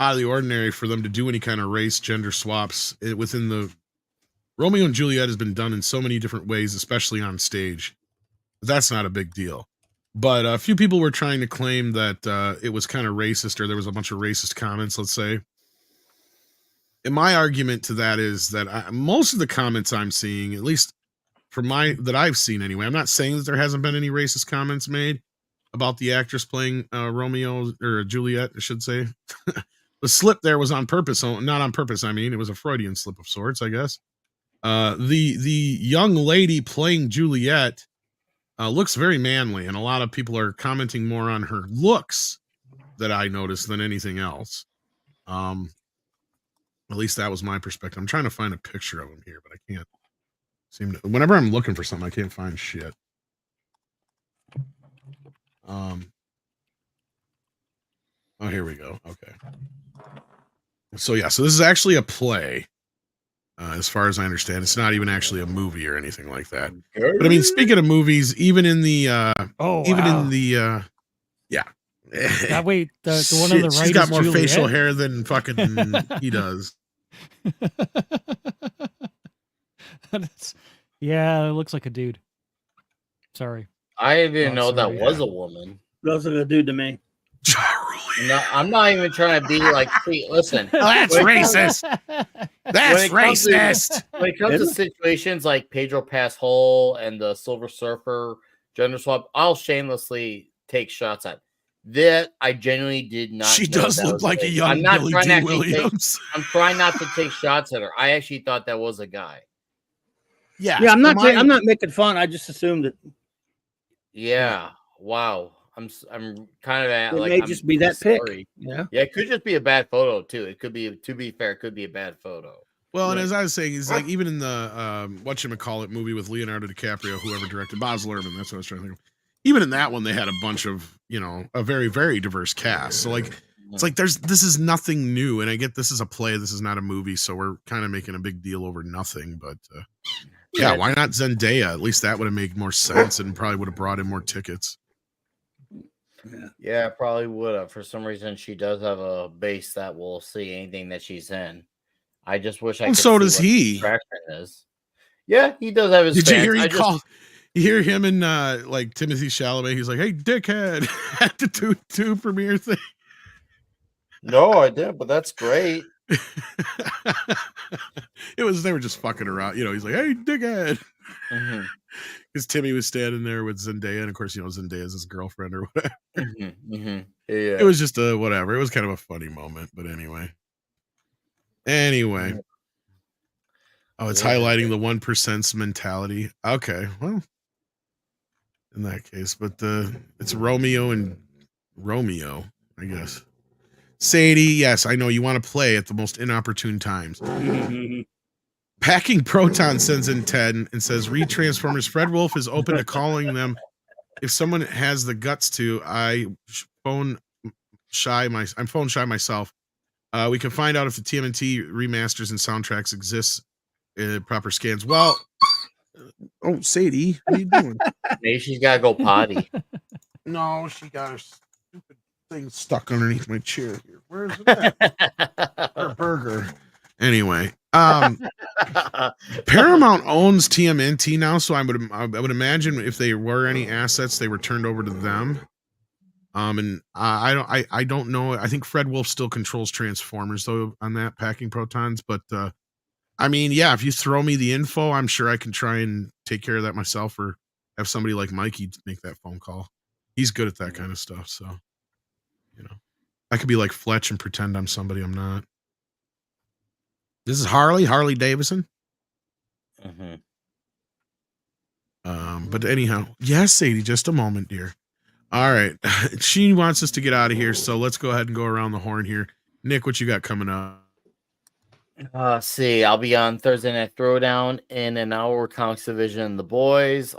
out of the ordinary for them to do any kind of race, gender swaps within the Romeo and Juliet has been done in so many different ways, especially on stage. But that's not a big deal. But a few people were trying to claim that it was kind of racist, or there was a bunch of racist comments, let's say. And my argument to that is that most of the comments I'm seeing, at least from that I've seen anyway, I'm not saying that there hasn't been any racist comments made about the actress playing Romeo or Juliet, I should say. The slip there was on purpose, not on purpose. I mean, it was a Freudian slip of sorts, I guess. The young lady playing Juliet looks very manly, and a lot of people are commenting more on her looks that I noticed than anything else. At least that was my perspective. I'm trying to find a picture of him here, but I can't seem to. Whenever I'm looking for something, I can't find shit. Oh, here we go. Okay. So yeah, so this is actually a play. As far as I understand, it's not even actually a movie or anything like that. But I mean, speaking of movies, even in the yeah.
Wait, the one on the right,
she's got more
Juliet?
facial hair than fucking he does.
Yeah, it looks like a dude. Sorry.
I didn't know that was a woman.
Looks like a dude to me.
I'm not even trying to be like, see, listen.
That's racist. That's racist.
When it comes to situations like Pedro Pascal and the Silver Surfer gender swap, I'll shamelessly take shots at that. I genuinely did not.
She does look like a young Billy D. Williams.
I'm trying not to take shots at her. I actually thought that was a guy.
Yeah. I'm not making fun. I just assumed it.
Yeah. Wow. I'm kind of at,
it
like,
may just be that pic.
Yeah, it could just be a bad photo too. It could be, to be fair, it could be a bad photo.
Well, and as I was saying, it's like even in the whatchamacallit movie with Leonardo DiCaprio, whoever directed Baz Luhrmann, that's what I was trying to think of. Even in that one, they had a bunch of, a very, very diverse cast. So like, it's like this is nothing new, and I get this is a play, this is not a movie, so we're kind of making a big deal over nothing. But yeah, why not Zendaya? At least that would have made more sense and probably would have brought in more tickets.
Yeah, probably would have. For some reason, she does have a base that will see anything that she's in. I just wish I could.
And so does he.
Is. Yeah, he does have his.
Did you hear You hear him and like Timothy Chalamet? He's like, "Hey, dickhead," at the two premiere thing.
No, I did, but that's great.
They were just fucking around. He's like, "Hey, dickhead." Because Timmy was standing there with Zendaya, and of course, Zendaya's his girlfriend or whatever.
Yeah.
It was just a whatever. It was kind of a funny moment, but anyway. Oh, it's highlighting the 1%'s mentality. Okay, well, in that case, but it's Romeo and Romeo, I guess. Sadie, yes, I know you want to play at the most inopportune times. Packing Proton sends in Ted and says, "Read Transformers. Fred Wolf is open to calling them if someone has the guts to. I'm phone shy myself. We can find out if the TMNT remasters and soundtracks exist in proper scans." Well, oh, Sadie, what are you doing?
Maybe she's got to go potty.
No, she got her stupid thing stuck underneath my chair here. Where is it at? Her burger. Anyway, Paramount owns TMNT now, so I would imagine if there were any assets, they were turned over to them. And I don't know. I think Fred Wolf still controls Transformers though on that Packing Protons, but I mean, yeah, if you throw me the info, I'm sure I can try and take care of that myself, or have somebody like Mikey make that phone call. He's good at that kind of stuff. So You know, I could be like Fletch and pretend I'm somebody I'm not. This is Harley Davidson.
Mm-hmm.
But anyhow, yes, Sadie, just a moment, dear. All right. She wants us to get out of here, so let's go ahead and go around the horn here. Nick, what you got coming up?
See, I'll be on Thursday Night Throwdown in an hour, Comics Division and the Boys.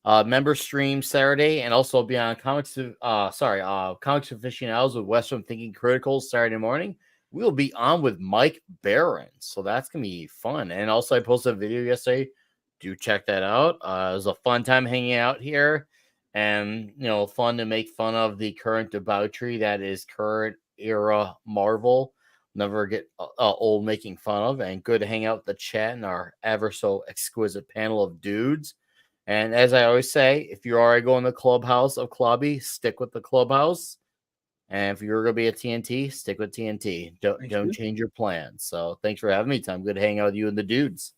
Member stream Saturday, and also I'll be on Comics Aficionados with Western Thinking Criticals Saturday morning. We'll be on with Mike Barron, so that's gonna be fun. And also, I posted a video yesterday. Do check that out. It was a fun time hanging out here, and fun to make fun of the current debauchery that is current era Marvel. Never get old making fun of, and good to hang out with the chat and our ever so exquisite panel of dudes. And as I always say, if you're already going to the clubhouse of Clubby, stick with the clubhouse. And if you're going to be at TNT, stick with TNT. Don't change your plans. So thanks for having me, Tom. Good to hang out with you and the dudes.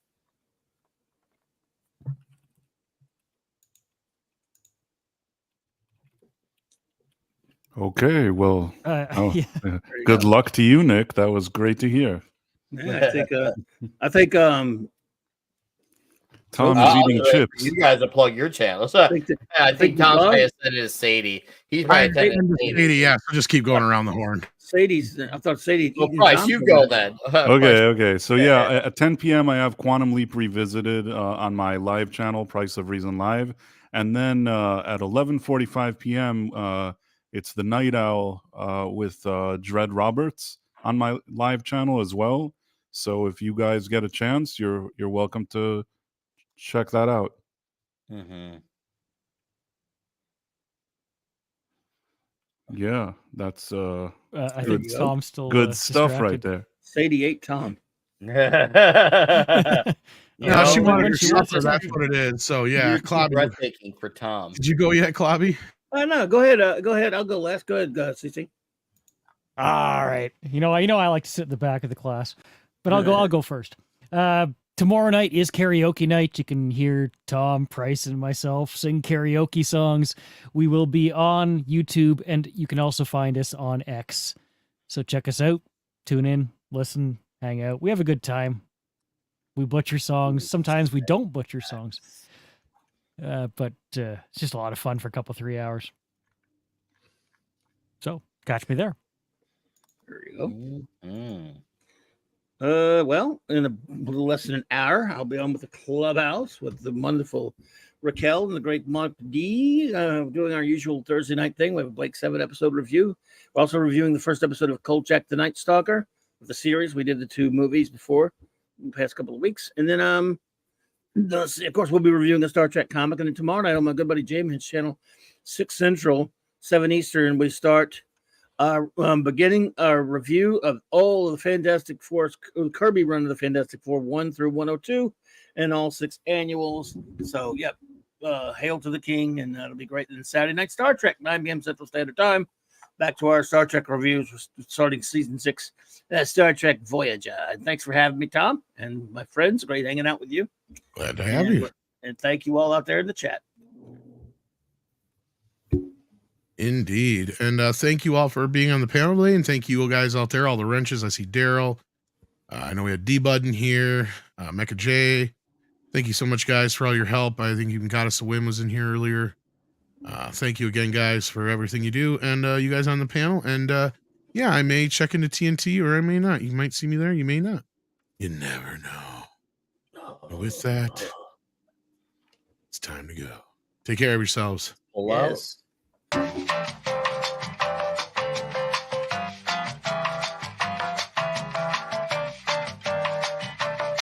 Okay, well, good luck to you, Nick. That was great to hear.
Yeah, I think
Tom is eating chips.
You guys will plug your channels. I think Tom's paying attention to Sadie. He's paying attention to
Sadie. Yeah, so just keep going around the horn.
I thought Sadie.
Well, Price, you go then.
Okay. So yeah, at 10 p.m. I have Quantum Leap Revisited on my live channel, Price of Reason Live, and then at 11:45 p.m. It's the Night Owl with Dread Roberts on my live channel as well. So if you guys get a chance, you're welcome to check that out.
Mm-hmm.
Yeah, that's
I think Tom's still
good stuff
distracted.
right there.
Sadie ate Tom.
No, she wanted her supper. That's what it is. So yeah, Clobby.
Breathtaking for Tom.
Did you go yet, Clobby?
No, go ahead. Go ahead. I'll go last. Go ahead, CC.
All right. I like to sit in the back of the class, but I'll go first. Tomorrow night is karaoke night. You can hear Tom, Price, and myself sing karaoke songs. We will be on YouTube, and you can also find us on X. So check us out. Tune in, listen, hang out. We have a good time. We butcher songs. Sometimes we don't butcher songs. But it's just a lot of fun for a couple, 3 hours. So catch me there.
There you go. Mm-hmm. Well, in a little less than an hour, I'll be on with the Clubhouse with the wonderful Raquel and the great Mark D. Doing our usual Thursday night thing. We have a Blake 7 episode review. We're also reviewing the first episode of Kolchak the Night Stalker of the series. We did the 2 movies before in the past couple of weeks. And then, of course, we'll be reviewing the Star Trek comic. And then tomorrow night on my good buddy James' channel, 6 Central, 7 Eastern, we start beginning our review of all of the Fantastic Four, Kirby run of the Fantastic Four 1 through 102, and all 6 annuals. So, yep, hail to the king, and that'll be great. And Saturday night Star Trek, 9 p.m. Central Standard Time. Back to our Star Trek reviews. We're starting season 6, Star Trek Voyager. And thanks for having me, Tom, and my friends. Great hanging out with you.
Glad to have you.
And thank you all out there in the chat.
Indeed. And thank you all for being on the panel today. And thank you guys out there, all the wrenches. I see Daryl. I know we had D-Bud in here. Mecha J. Thank you so much, guys, for all your help. I think even Got Us a Win was in here earlier. Thank you again, guys, for everything you do. And you guys on the panel. And yeah, I may check into TNT or I may not. You might see me there. You may not. You never know. And with that, it's time to go. Take care of yourselves.
Yes.